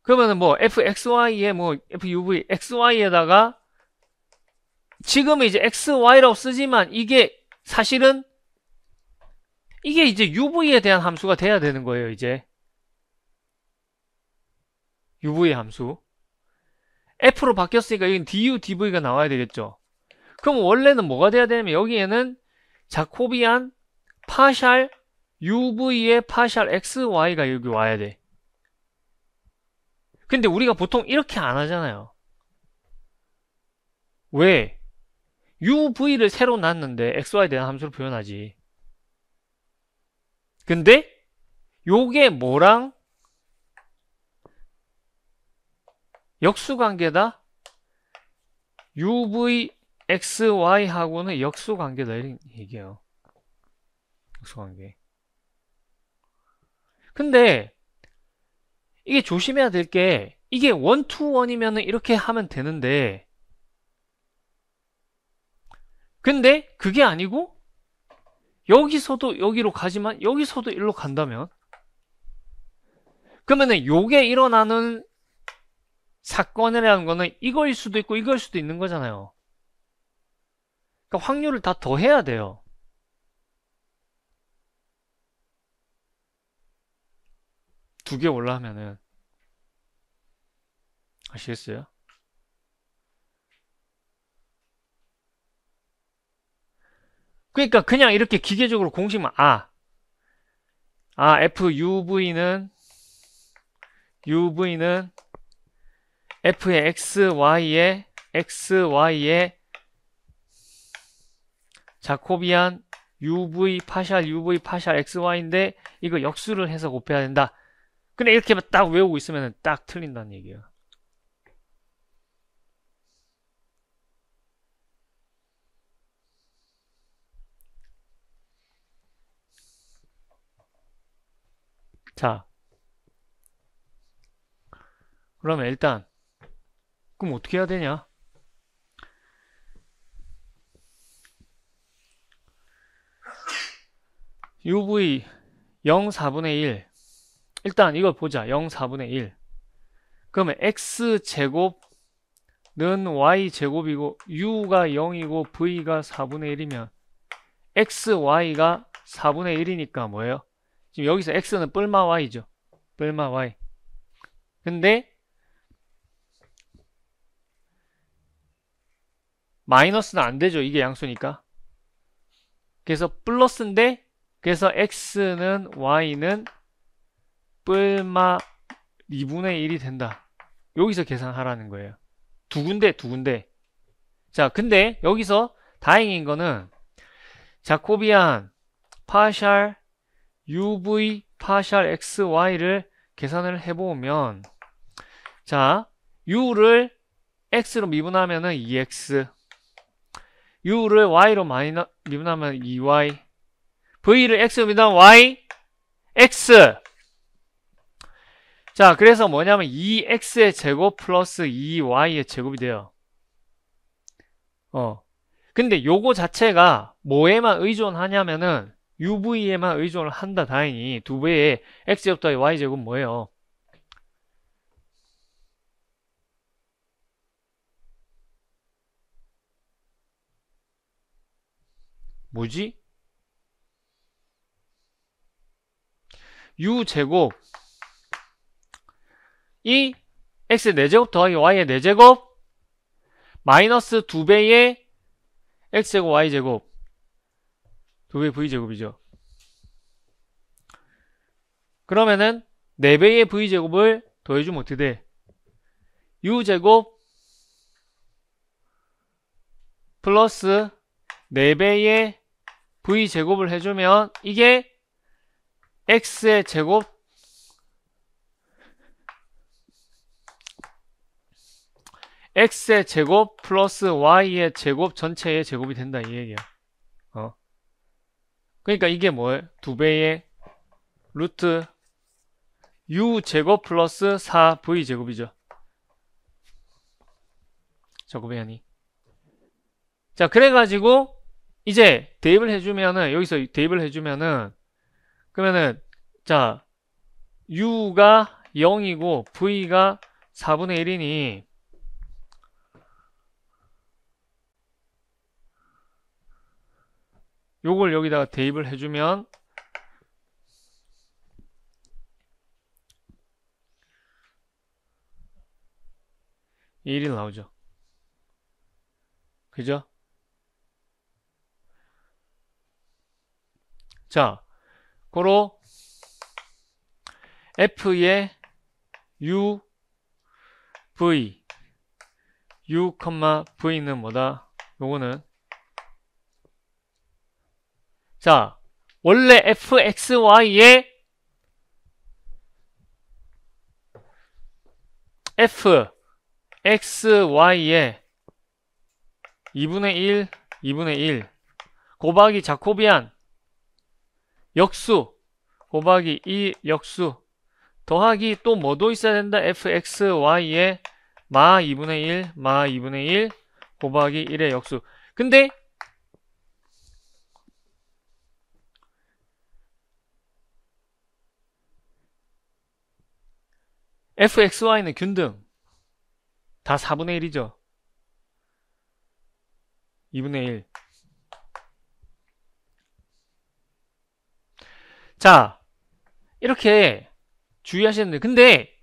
그러면은 뭐 fxy에 뭐 fuv xy에다가 지금은 이제 xy라고 쓰지만 이게 사실은 이게 이제 uv에 대한 함수가 돼야 되는 거예요. 이제 uv 함수 f로 바뀌었으니까 여기는 du dv가 나와야 되겠죠. 그럼 원래는 뭐가 돼야 되냐면 여기에는 자코비안 파샬 uv의 파샬 xy가 여기 와야 돼. 근데 우리가 보통 이렇게 안 하잖아요. 왜? uv를 새로 놨는데 xy에 대한 함수로 표현하지. 근데 요게 뭐랑 역수관계다? uv xy하고는 역수관계다 이런 얘기예요. 역수관계. 근데 이게 조심해야 될 게 이게 원투원이면 이렇게 하면 되는데 근데 그게 아니고 여기서도 여기로 가지만 여기서도 일로 간다면 그러면은 요게 일어나는 사건이라는 거는 이거일 수도 있고 이거일 수도 있는 거잖아요. 그러니까 확률을 다 더해야 돼요. 두 개 올라가면은 아시겠어요? 그러니까 그냥 이렇게 기계적으로 공식만 FUV는 F의 XY의 자코비안 UV 파샬 XY인데 이거 역수를 해서 곱해야 된다. 근데 이렇게 딱 외우고 있으면 딱 틀린다는 얘기예요. 자, 그러면 일단 그럼 어떻게 해야 되냐? UV 0 4분의 1 일단 이걸 보자. 0 4분의 1 그러면 X제곱은 Y제곱이고 U가 0이고 V가 4분의 1이면 XY가 4분의 1이니까 뭐예요? 지금 여기서 X는 뿔마 Y죠. 뿔마 Y 근데 마이너스는 안 되죠. 이게 양수니까. 그래서 플러스인데 그래서 X는 Y는 뿔마 2분의 1이 된다. 여기서 계산하라는 거예요. 두 군데. 자, 근데 여기서 다행인 거는 자코비안 파샬 UV 파샬 XY를 계산을 해보면 자, U를 X로 미분하면은 2X U를 Y로 미분하면 2Y V를 X로 미분하면 Y X 자, 그래서 뭐냐면 2x의 제곱 플러스 2y의 제곱이 돼요. 근데 요거 자체가 뭐에만 의존하냐면은 UV에만 의존을 한다. 다행히 두 배의 x제곱 더하기 y제곱 뭐예요? 뭐지? u제곱 이 x의 4제곱 더하기 y의 4제곱 마이너스 2배의 x제곱 y제곱 2배의 v제곱이죠. 그러면은 4배의 v제곱을 더해주면 어떻게 돼? u제곱 플러스 4배의 v제곱을 해주면 이게 x의 제곱 x의 제곱 플러스 y의 제곱 전체의 제곱이 된다 이 얘기야. 그러니까 이게 뭐예요? 2배의 루트 u 제곱 플러스 4v 제곱이죠. 저곱해야니. 자, 그래가지고 이제 대입을 해주면은 여기서 대입을 해주면은 그러면은 자 u가 0이고 v가 4분의 1이니 요걸 여기다가 대입을 해주면 1이 나오죠. 그죠? 자, 고로 f의 u, v, u, v는 뭐다? 요거는 자, 원래 fxy의 fxy의 2분의 1, 2분의 1 곱하기 자코비안 역수 곱하기 2 역수 더하기 또 뭐도 있어야 된다? fxy의 마 2분의 1, 마 2분의 1 곱하기 1의 역수. 근데 fxy는 균등 다 4분의 1이죠. 2분의 1. 자, 이렇게 주의하시는데 근데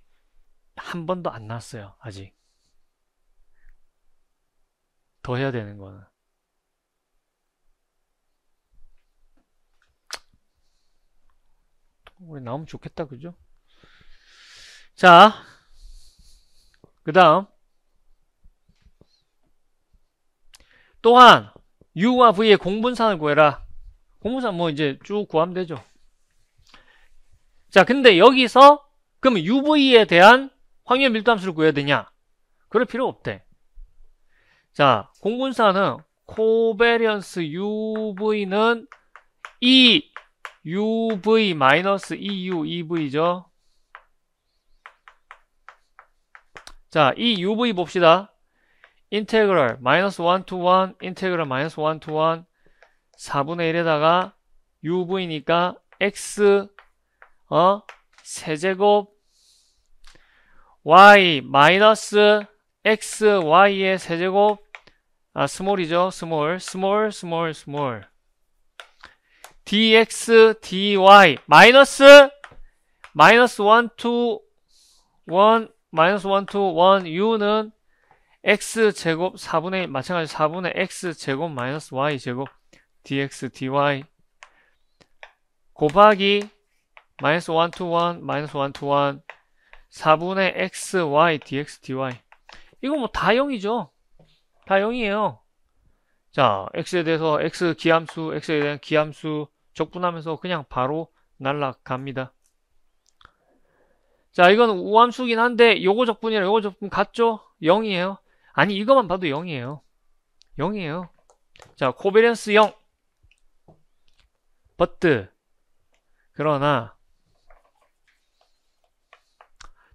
한 번도 안 나왔어요. 아직. 더 해야 되는 거는. 우리 나오면 좋겠다. 그죠? 자, 그 다음 또한 u와 v의 공분산을 구해라. 공분산 뭐 이제 쭉 구하면 되죠. 자, 근데 여기서 그러면 uv에 대한 확률 밀도함수를 구해야 되냐? 그럴 필요 없대. 자, 공분산은 코베리언스 uv는 e uv 마이너스 eu ev죠. 자, 이 uv 봅시다. 인테그럴 마이너스 1 to 1 인테그럴 마이너스 1 to 1 4분의 1에다가 uv니까 x 세제곱 y 마이너스 x y의 세제곱 스몰이죠. 스몰 dx dy 마이너스 1 to 1 마이너스 1 to 1 u는 x제곱 4분의 1 마찬가지 4분의 x제곱 마이너스 y제곱 dx dy 곱하기 마이너스 1 to 1 마이너스 1 to 1 4분의 xy dx dy 이거 뭐 다 0이죠. 다 0이에요. 자, x에 대해서 x 기함수 x에 대한 기함수 적분하면서 그냥 바로 날라갑니다. 자, 이건 우함수긴 한데 요거 적분이랑 요거 적분 같죠? 0이에요. 아니 이거만 봐도 0이에요. 0이에요. 자, 코베리언스 0 but 그러나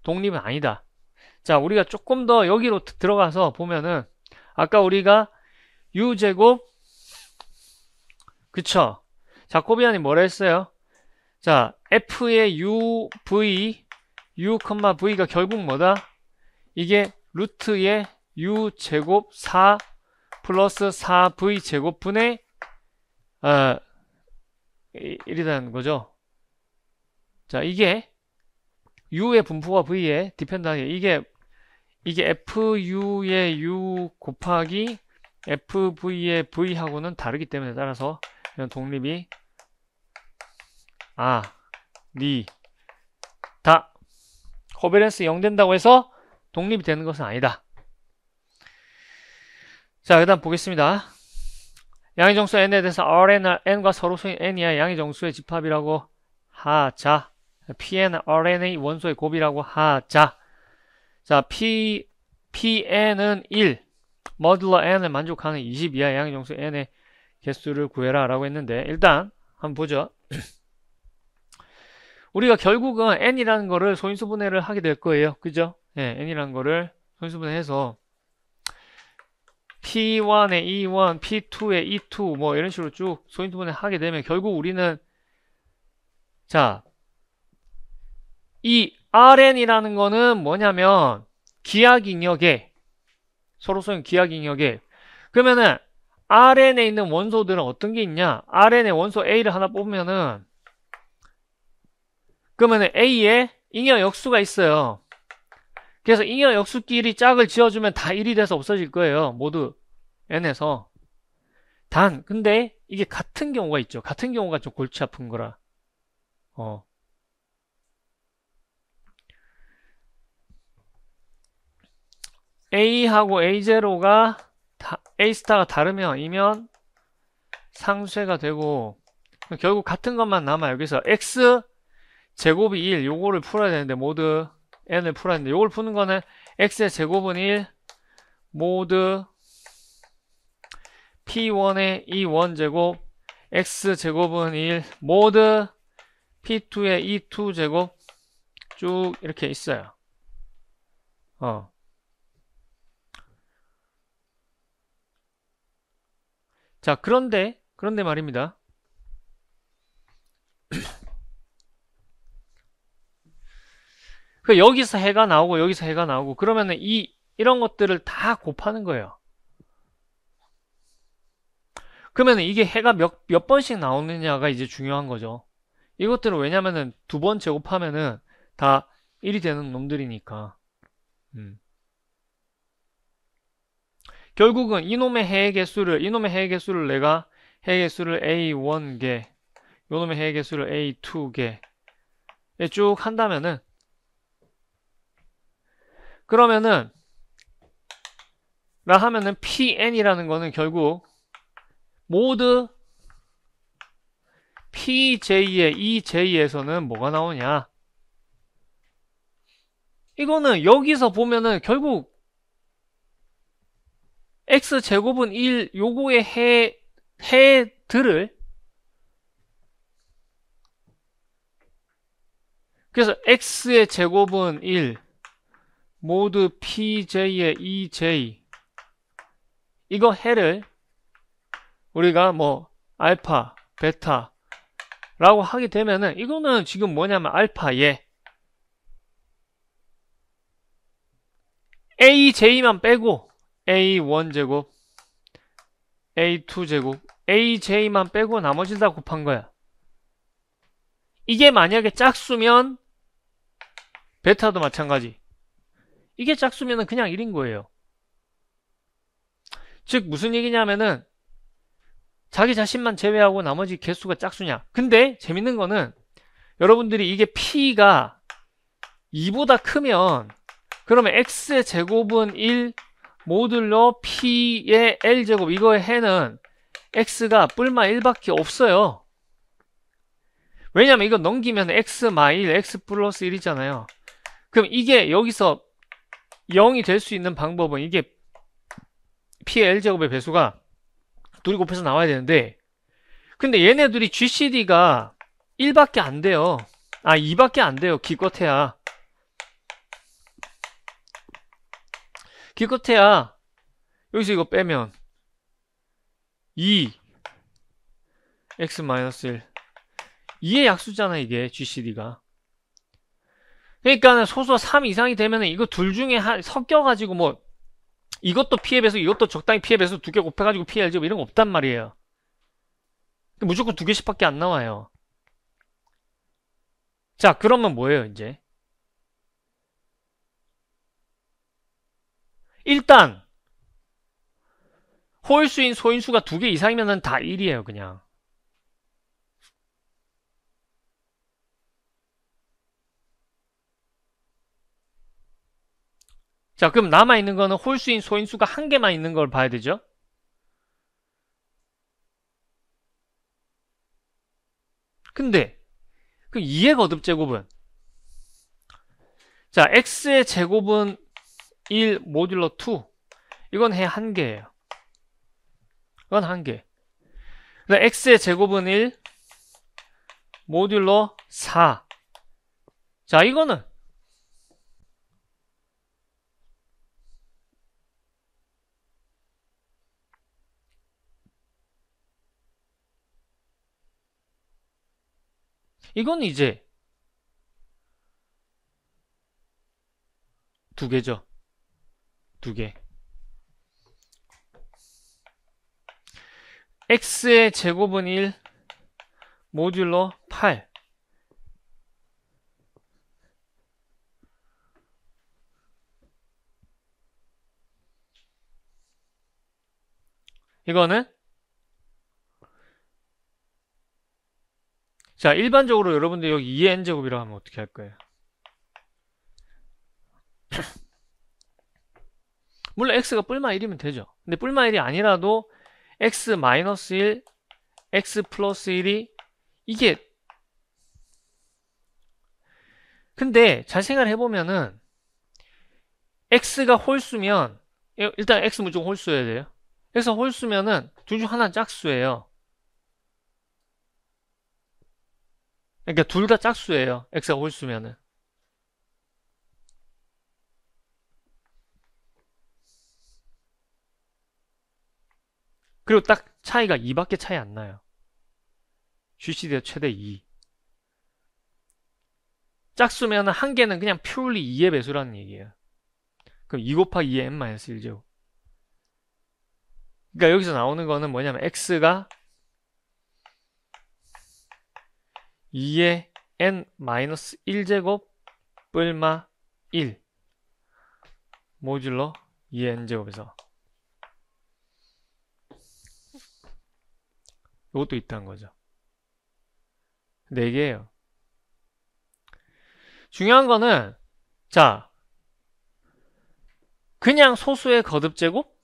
독립은 아니다. 자, 우리가 조금 더 여기로 들어가서 보면은 아까 우리가 u제곱 그쵸? 자코비안이 뭐라 했어요? 자, f의 u, v u, v가 결국 뭐다? 이게 루트의 u제곱 4 플러스 4v 제곱분의 1이라는 거죠. 자, 이게 u의 분포와 v의 디펜드하게 이게 fu의 u 곱하기 fv의 v하고는 다르기 때문에 따라서 이런 독립이 다 코베런스 0 된다고 해서 독립이 되는 것은 아니다. 자, 그 다음 보겠습니다. 양의 정수 n에 대해서 n과 서로수인 n이야 양의 정수의 집합이라고 하자. pn rn의 원소의 곱이라고 하자. 자, pn은 1 머듈러 n을 만족하는 20 이하 양의 정수 n의 개수를 구해라 라고 했는데 일단 한번 보죠. 우리가 결국은 n이라는 거를 소인수분해를 하게 될 거예요. 그죠? 네, n이라는 거를 소인수분해해서 P1에 E1, P2에 E2 뭐 이런 식으로 쭉 소인수분해 하게 되면 결국 우리는 자 이 Rn이라는 거는 뭐냐면 기하기력에 서로 소용 기하기력에 그러면은 Rn에 있는 원소들은 어떤 게 있냐? Rn의 원소 A를 하나 뽑으면은 그러면은 A에 잉여 역수가 있어요. 그래서 잉여 역수끼리 짝을 지어주면 다 1이 돼서 없어질 거예요. 모두 N에서. 근데 이게 같은 경우가 있죠. 같은 경우가 좀 골치 아픈 거라. 어. A하고 A0가 A 스타가 다르면 이면 상쇄가 되고 결국 같은 것만 남아요. 여기서 X 제곱이 1 요거를 풀어야 되는데 모두 N을 풀어야 되는데 요걸 푸는 거는 X의 제곱은 1 모두 P1의 E1 제곱 X 제곱은 1 모두 P2의 E2 제곱 쭉 이렇게 있어요. 자, 그런데 말입니다. 여기서 해가 나오고 여기서 해가 나오고 그러면은 이런 것들을 다 곱하는 거예요. 그러면은 이게 해가 몇 번씩 나오느냐가 이제 중요한 거죠. 이것들은 왜냐면은 두 번 제곱하면은 다 1이 되는 놈들이니까. 결국은 이놈의 해의 개수를 내가 해의 개수를 A1개, 요놈의 해의 개수를 A2개 쭉 한다면은 그러면은 PN이라는 거는 결국 모두 PJ의 EJ에서는 뭐가 나오냐? 이거는 여기서 보면은 결국 X제곱은 1 요거의 해들을 그래서 X의 제곱은 1 모두 PJ의 EJ 이거 해를 우리가 뭐 알파, 베타 라고 하게 되면은 이거는 지금 뭐냐면 알파에 AJ만 빼고 A1제곱 A2제곱 AJ만 빼고 나머지 다 곱한 거야. 이게 만약에 짝수면 베타도 마찬가지. 이게 짝수면은 그냥 1인 거예요. 즉 무슨 얘기냐면은 자기 자신만 제외하고 나머지 개수가 짝수냐. 근데 재밌는 거는 여러분들이 이게 P가 2보다 크면 그러면 X의 제곱은 1 모듈러 P의 L제곱 이거의 해는 X가 뿔마 1밖에 없어요. 왜냐면 이거 넘기면 X 마일 X 플러스 1이잖아요. 그럼 이게 여기서 0이 될 수 있는 방법은 이게 P의 L제곱의 배수가 둘이 곱해서 나와야 되는데 근데 얘네들이 GCD가 1밖에 안 돼요. 2밖에 안 돼요. 기껏해야 여기서 이거 빼면 2 x-1 2의 약수잖아 이게 GCD가. 그러니까 소수가 3 이상이 되면 이거 둘 중에 섞여가지고 뭐 이것도 P의 배수 이것도 적당히 P의 배수 두 개 곱해가지고 P의 L제곱 이런 거 없단 말이에요. 무조건 두 개씩밖에 안 나와요. 자 그러면 뭐예요 이제? 일단 홀수인 소인수가 두 개 이상이면 다 1이에요 그냥. 자 그럼 남아있는 거는 홀수인 소인수가 한 개만 있는 걸 봐야 되죠. 근데 그 2의 거듭제곱은 자 x의 제곱은 1 모듈러 2 이건 해 한 개예요. 이건 한 개. x의 제곱은 1 모듈러 4 자 이거는 이제 두 개죠. 두 개. x의 제곱은 1 모듈러 8. 이거는 자, 일반적으로 여러분들 여기 2의 n제곱이라고 하면 어떻게 할 거예요? 물론 x가 뿔마 1이면 되죠. 근데 뿔마 1이 아니라도 x 마이너스 1, x 플러스 1이 이게 근데 잘 생각을 해보면은 x가 홀수면 일단 x 무조건 홀수여야 돼요. 그래서 홀수면은 둘 중 하나는 짝수예요. 그러니까 둘 다 짝수예요. x가 홀수면은. 그리고 딱 차이가 2밖에 차이 안 나요. GCD가 최대 2. 짝수면은 한 개는 그냥 퓨얼리 2의 배수라는 얘기예요. 그럼 2 곱하기 2의 n-1제곱. 그러니까 여기서 나오는 거는 뭐냐면 x가 2의 n-1제곱 뿔마 1 모듈러 2의 n제곱에서 이것도 있다는 거죠. 4개예요. 중요한 거는 자 그냥 소수의 거듭제곱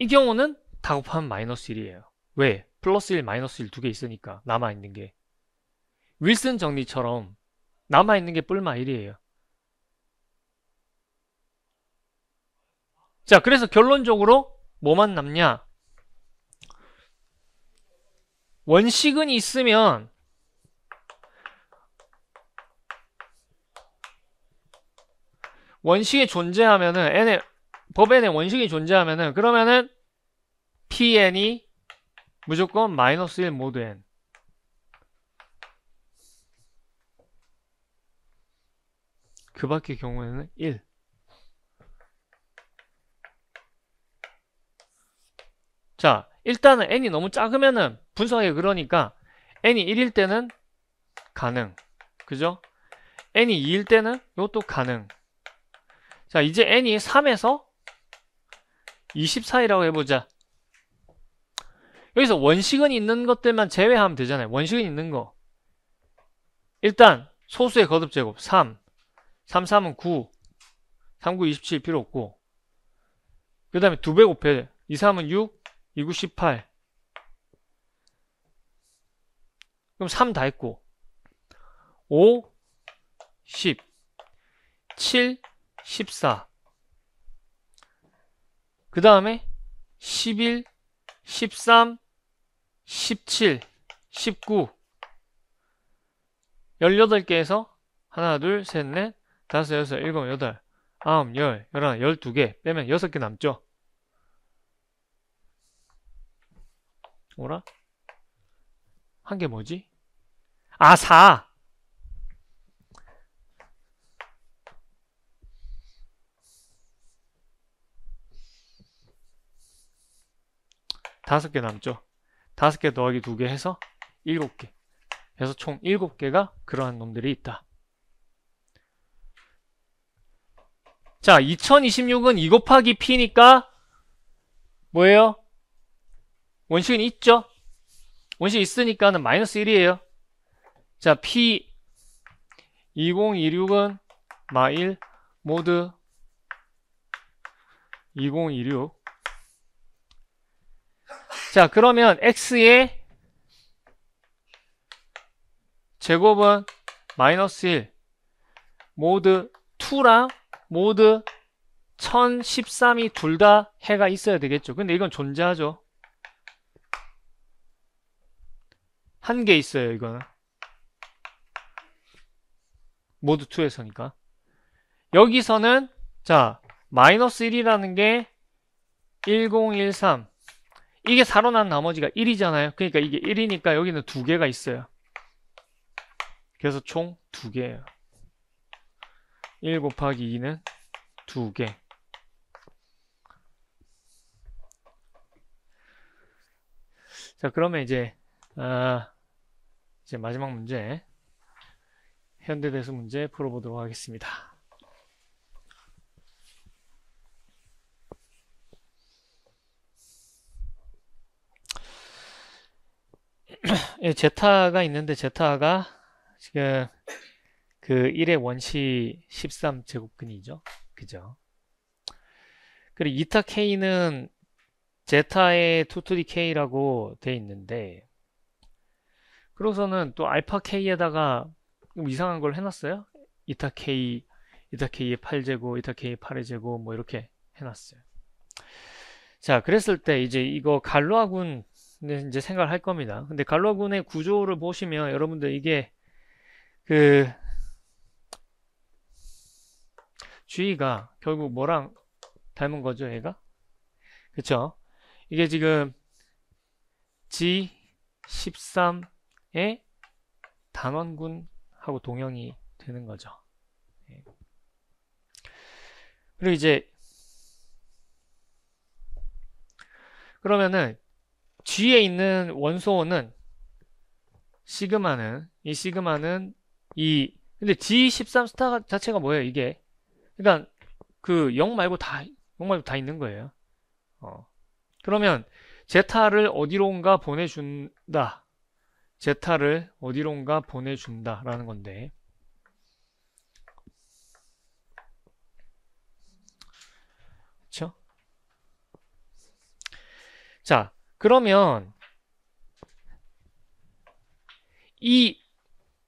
이 경우는 다 곱하면 마이너스 1이에요. 왜? 플러스 1, 마이너스 1 두 개 있으니까 남아있는 게 윌슨 정리처럼 남아있는 게 뿔마 1이에요. 자, 그래서 결론적으로 뭐만 남냐? 원식은 있으면 원식이 존재하면은 법 n에 원식이 존재하면은 그러면은 pn이 무조건 마이너스 1 모드 n. 그 밖의 경우에는 1. 자, 일단은 n이 너무 작으면은 분석하기 그러니까 n이 1일 때는 가능. 그죠? n이 2일 때는 이것도 가능. 자, 이제 n이 3에서 24이라고 해보자. 여기서 원식은 있는 것들만 제외하면 되잖아요. 원식은 있는 거. 일단 소수의 거듭제곱 3. 3, 3은 9. 3, 9, 27 필요 없고. 그 다음에 2배 곱해. 2, 3은 6. 2, 9, 18. 그럼 3 다 했고. 5, 10. 7, 14. 그 다음에 11, 13, 17, 19. 18개에서 하나, 둘, 셋, 넷, 다섯, 여섯, 일곱, 여덟, 아홉, 열, 열하나, 12개 빼면 6개 남죠? 뭐라? 한 개 뭐지? 아, 4! 다섯 개 남죠? 5개 더하기 2개 해서 7개. 해서 총 7개가 그러한 놈들이 있다. 자, 2026은 2 곱하기 P니까 뭐예요? 원식은 있죠? 원식 있으니까는 마이너스 1이에요. 자, P 2026은 마1 모드 2026. 자, 그러면 X의 제곱은 마이너스 1 모드 2랑 모드 1013이 둘 다 해가 있어야 되겠죠. 근데 이건 존재하죠. 한 개 있어요, 이거는. 모드 2에서니까. 여기서는, 자, 마이너스 1이라는 게 1013. 이게 4로 난 나머지가 1이잖아요. 그러니까 이게 1이니까 여기는 2개가 있어요. 그래서 총 2개예요. 1 곱하기 2는 2개. 자, 그러면 이제 마지막 문제, 현대대수 문제 풀어보도록 하겠습니다. 예, 제타가 있는데, 제타가 지금 그 1의 원시 13제곱근이죠. 그죠? 그리고 이타 k는 제타의 2to-the-k라고 돼 있는데, 그러고서는 또 알파 k에다가 이상한 걸 해놨어요. 이타 k의 8제곱, 이타 k의 8의 제곱, 뭐 이렇게 해놨어요. 자, 그랬을 때 이제 이거 갈로아군 이제 생각을 할 겁니다. 근데 갈로아군의 구조를 보시면 여러분들 이게 그 G가 결국 뭐랑 닮은 거죠, 얘가? 그쵸? 이게 지금 G13의 단원군하고 동형이 되는 거죠. 그리고 이제 그러면은 G에 있는 원소는 시그마는 근데 G13 스타 자체가 뭐예요, 이게? 그러니까 그 0 말고 다 있는 거예요. 그러면 제타를 어디론가 보내준다. 제타를 어디론가 보내준다라는 건데. 그쵸? 자, 그러면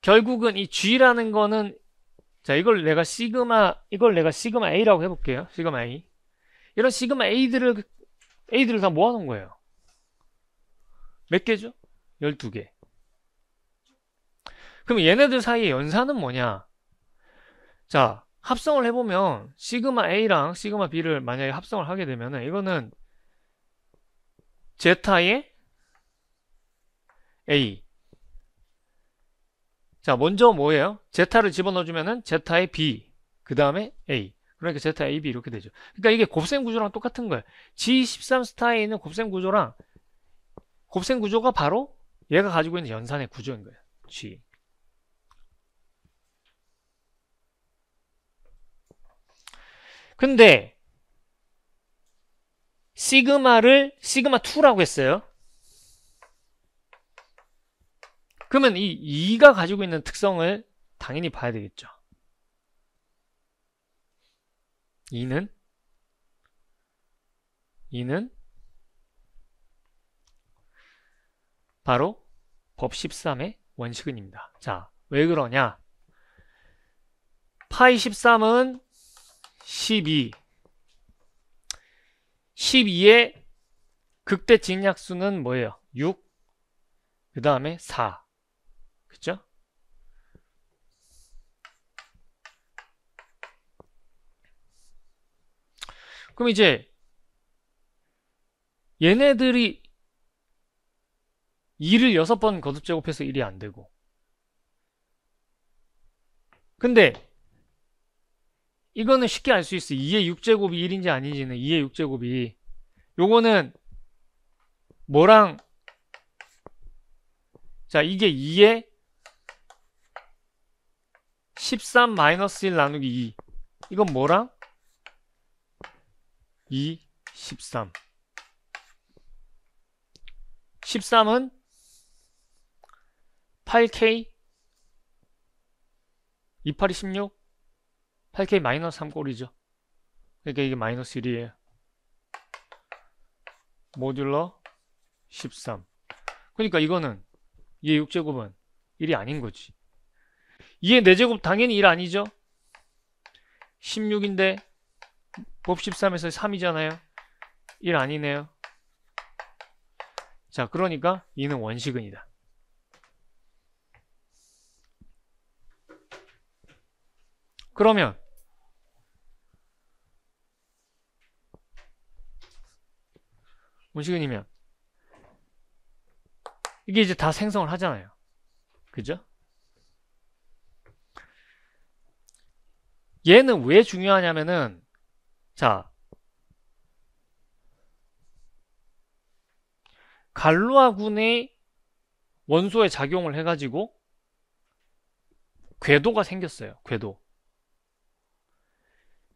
결국은 이 G라는 거는, 자, 이걸 내가 시그마 A라고 해볼게요. 시그마 A. 이런 시그마 A들을 다 모아놓은 거예요. 몇 개죠? 12개. 그럼 얘네들 사이의 연산은 뭐냐? 자, 합성을 해보면 시그마 A랑 시그마 B를 만약에 합성을 하게 되면은 이거는 제타의 A. 자, 먼저 뭐예요? 제타를 집어넣어주면은 제타의 B, 그 다음에 A. 그러니까 제타 AB 이렇게 되죠. 그러니까 이게 곱셈 구조랑 똑같은 거예요. G13 스타에 있는 곱셈 구조가 바로 얘가 가지고 있는 연산의 구조인 거예요. G. 근데 시그마를 시그마2라고 했어요. 그러면 이 2가 가지고 있는 특성을 당연히 봐야 되겠죠. 2는 바로 법 13의 원시근입니다. 자, 왜 그러냐? 파이 13은 12. 12의 극대 직약수는 뭐예요? 6. 그 다음에 4. 그쵸? 그럼 이제 얘네들이 2를 6번 거듭제곱해서 1이 안 되고, 근데 이거는 쉽게 알 수 있어. 2의 6제곱이 1인지 아닌지는 2의 6제곱이, 요거는 뭐랑, 자, 이게 2의 13 마이너스 1 나누기 2. 이건 뭐랑? 2, 13. 13은 8K 28이 16, 8K 마이너스 3 꼴이죠. 그러니까 이게 마이너스 1이에요. 모듈러 13. 그러니까 이거는 2의 6제곱은 1이 아닌 거지. 2의 4제곱 당연히 1 아니죠? 16인데 법 13에서 3이잖아요. 1 아니네요. 자, 그러니까 2는 원시근이다. 그러면 원시근이면 이게 이제 다 생성을 하잖아요. 그죠? 얘는 왜 중요하냐면은, 자, 갈루아군의 원소에 작용을 해가지고 궤도가 생겼어요.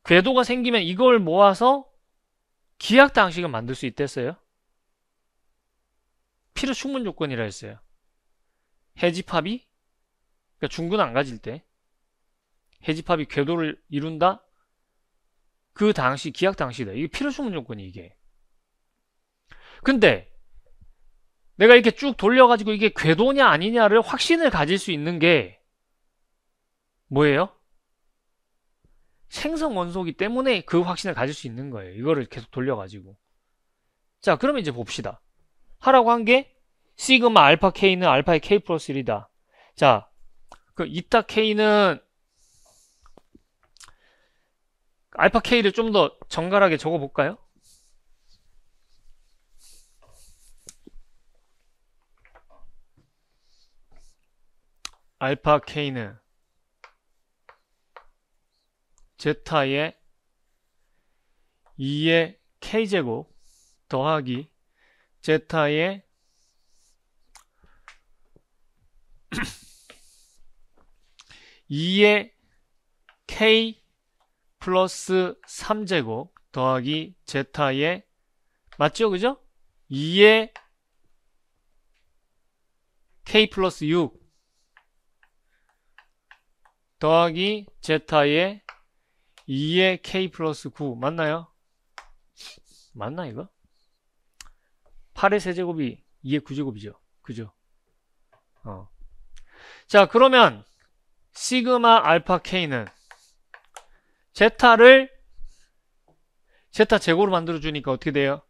궤도가 생기면 이걸 모아서 기하당식을 만들 수 있댔어요. 필요 충분 조건이라 했어요. 해집합이, 그러니까 중근 안 가질 때 해집합이 궤도를 이룬다. 그 당시 기하당식이다. 이게 필요 충분 조건이 이게. 근데 내가 이렇게 쭉 돌려가지고 이게 궤도냐 아니냐를 확신을 가질 수 있는 게 뭐예요? 생성 원소이기 때문에 그 확신을 가질 수 있는 거예요. 이거를 계속 돌려가지고. 자, 그러면 이제 봅시다. 하라고 한 게 시그마 알파 K는 알파의 K 플러스 1이다. 자, 그 이타 K는 알파 K를 좀 더 정갈하게 적어볼까요? 알파 K는 제타의 2의 K제곱 더하기 제타의 2의 K 플러스 3제곱 더하기 제타의 맞죠? 그죠? 2의 K 플러스 6 더하기 제타의 2의 K 플러스 9 맞나요? 맞나 이거? 8의 세제곱이 2의 9제곱이죠. 그죠? 자, 그러면 시그마 알파 K는 제타를 제타 제곱으로 만들어 주니까 어떻게 돼요?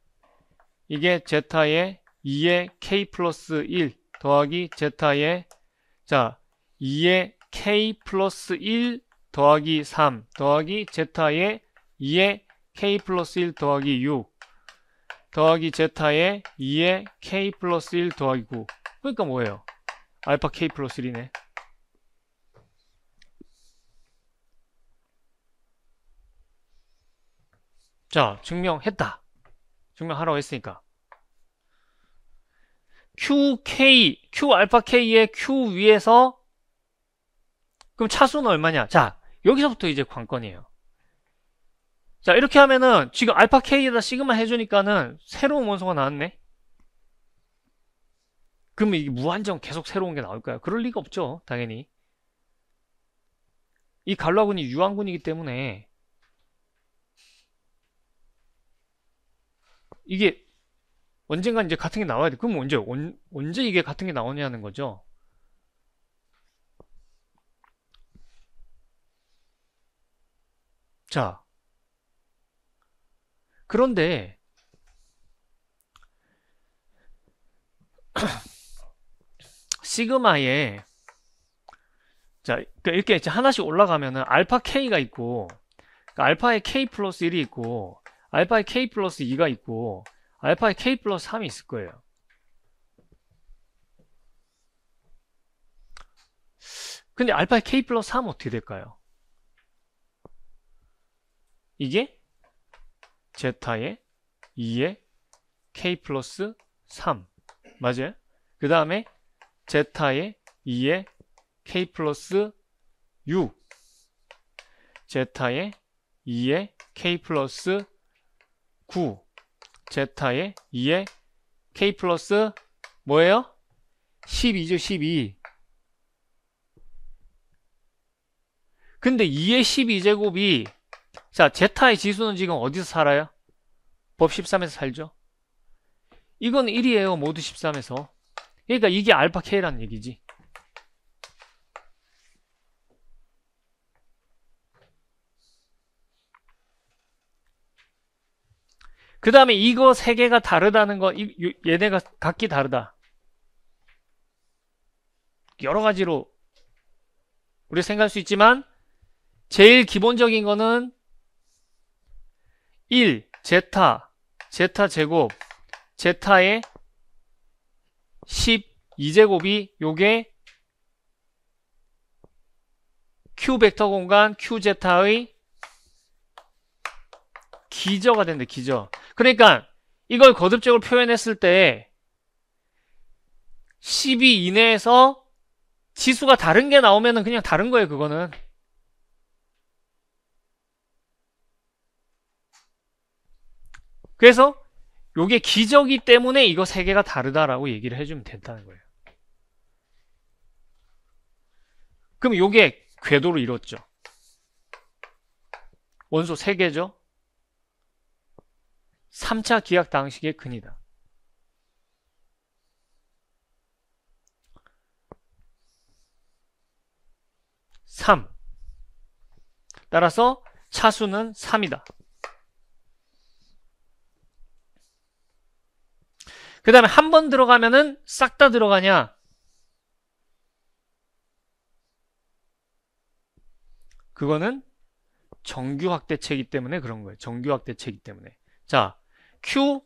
이게 제타의 2의 K 플러스 1 더하기 제타의 자 2의 K 플러스 1 더하기 3 더하기 제타의 2의 K 플러스 1 더하기 6 더하기 제타의 2의 K 플러스 1 더하기 9 그러니까 뭐예요? 알파 K 플러스 1이네. 자, 증명했다. 증명하라고 했으니까. Q 알파 K의 Q 위에서 그럼 차수는 얼마냐? 자, 여기서부터 이제 관건이에요. 자, 이렇게 하면은 지금 알파 K에다 시그마 해주니까는 새로운 원소가 나왔네? 그러면 이게 무한정 계속 새로운 게 나올까요? 그럴 리가 없죠, 당연히. 이 갈라군이 유한군이기 때문에 이게 언젠간 이제 같은 게 나와야 돼. 그럼 언제 이게 같은 게 나오냐는 거죠. 자, 그런데 시그마에 자 이렇게 하나씩 올라가면은 알파 K가 있고 그러니까 알파의 K 플러스 1이 있고 알파의 K 플러스 2가 있고 알파의 K 플러스 3이 있을 거예요. 근데 알파의 K 플러스 3은 어떻게 될까요? 이게 제타의 2의 K 플러스 3 맞아요? 그 다음에 제타의 2의 K 플러스 6 제타의 2의 K 플러스 9 제타의 2의 K 플러스 뭐예요? 12죠 12 근데 2의 12제곱이 자 제타의 지수는 지금 어디서 살아요? 법 13에서 살죠 이건 1이에요 모두 13에서 그러니까 이게 알파 K라는 얘기지 그 다음에 이거 세 개가 다르다는 거 얘네가 각기 다르다 여러 가지로 우리 생각할 수 있지만 제일 기본적인 거는 1 제타 제곱 제타의 12제곱이 요게 Q 벡터 공간 QZ의 기저가 된대, 기저. 그러니까 이걸 거듭적으로 표현했을 때 12 이내에서 지수가 다른 게 나오면은 그냥 다른 거예요, 그거는. 그래서 요게 기저기 때문에 이거 세 개가 다르다라고 얘기를 해주면 된다는 거예요. 그럼 요게 궤도를 이뤘죠. 원소 3개죠. 3차 기하 방식의 근이다. 따라서 차수는 3이다. 그 다음에 한 번 들어가면은 싹 다 들어가냐? 그거는 정규 확대체이기 때문에 그런 거예요. 정규 확대체이기 때문에. 자, Q,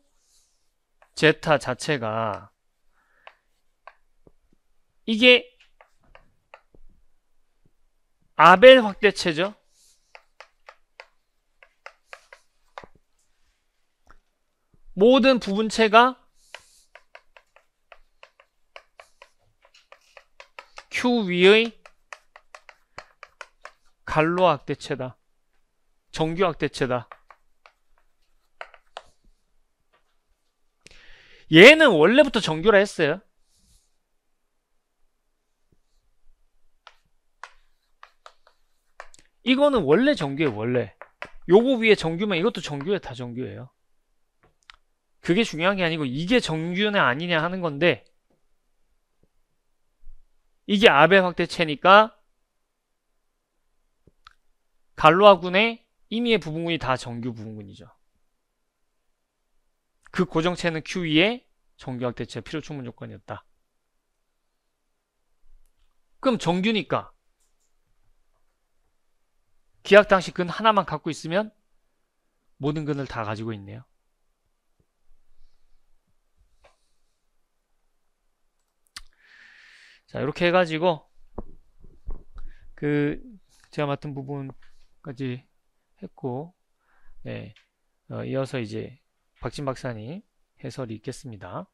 제타 자체가 이게 아벨 확대체죠. 모든 부분체가 Q 위의 갈로 확대체다. 정규 확대체다. 얘는 원래부터 정규라 했어요. 이거는 원래 정규예요, 원래. 요거 위에 정규면 이것도 정규예요, 다 정규예요. 그게 중요한 게 아니고 이게 정규냐 아니냐 하는 건데 이게 아벨 확대체니까 갈로아군의 임의의 부분군이 다 정규 부분군이죠. 그 고정체는 Q2의 정규 확대체 필요 충분 조건이었다. 그럼 정규니까 기하 당시 근 하나만 갖고 있으면 모든 근을 다 가지고 있네요. 자, 이렇게 해가지고 그 제가 맡은 부분까지 했고, 네, 이어서 이제 박진 박사님 해설이 있겠습니다.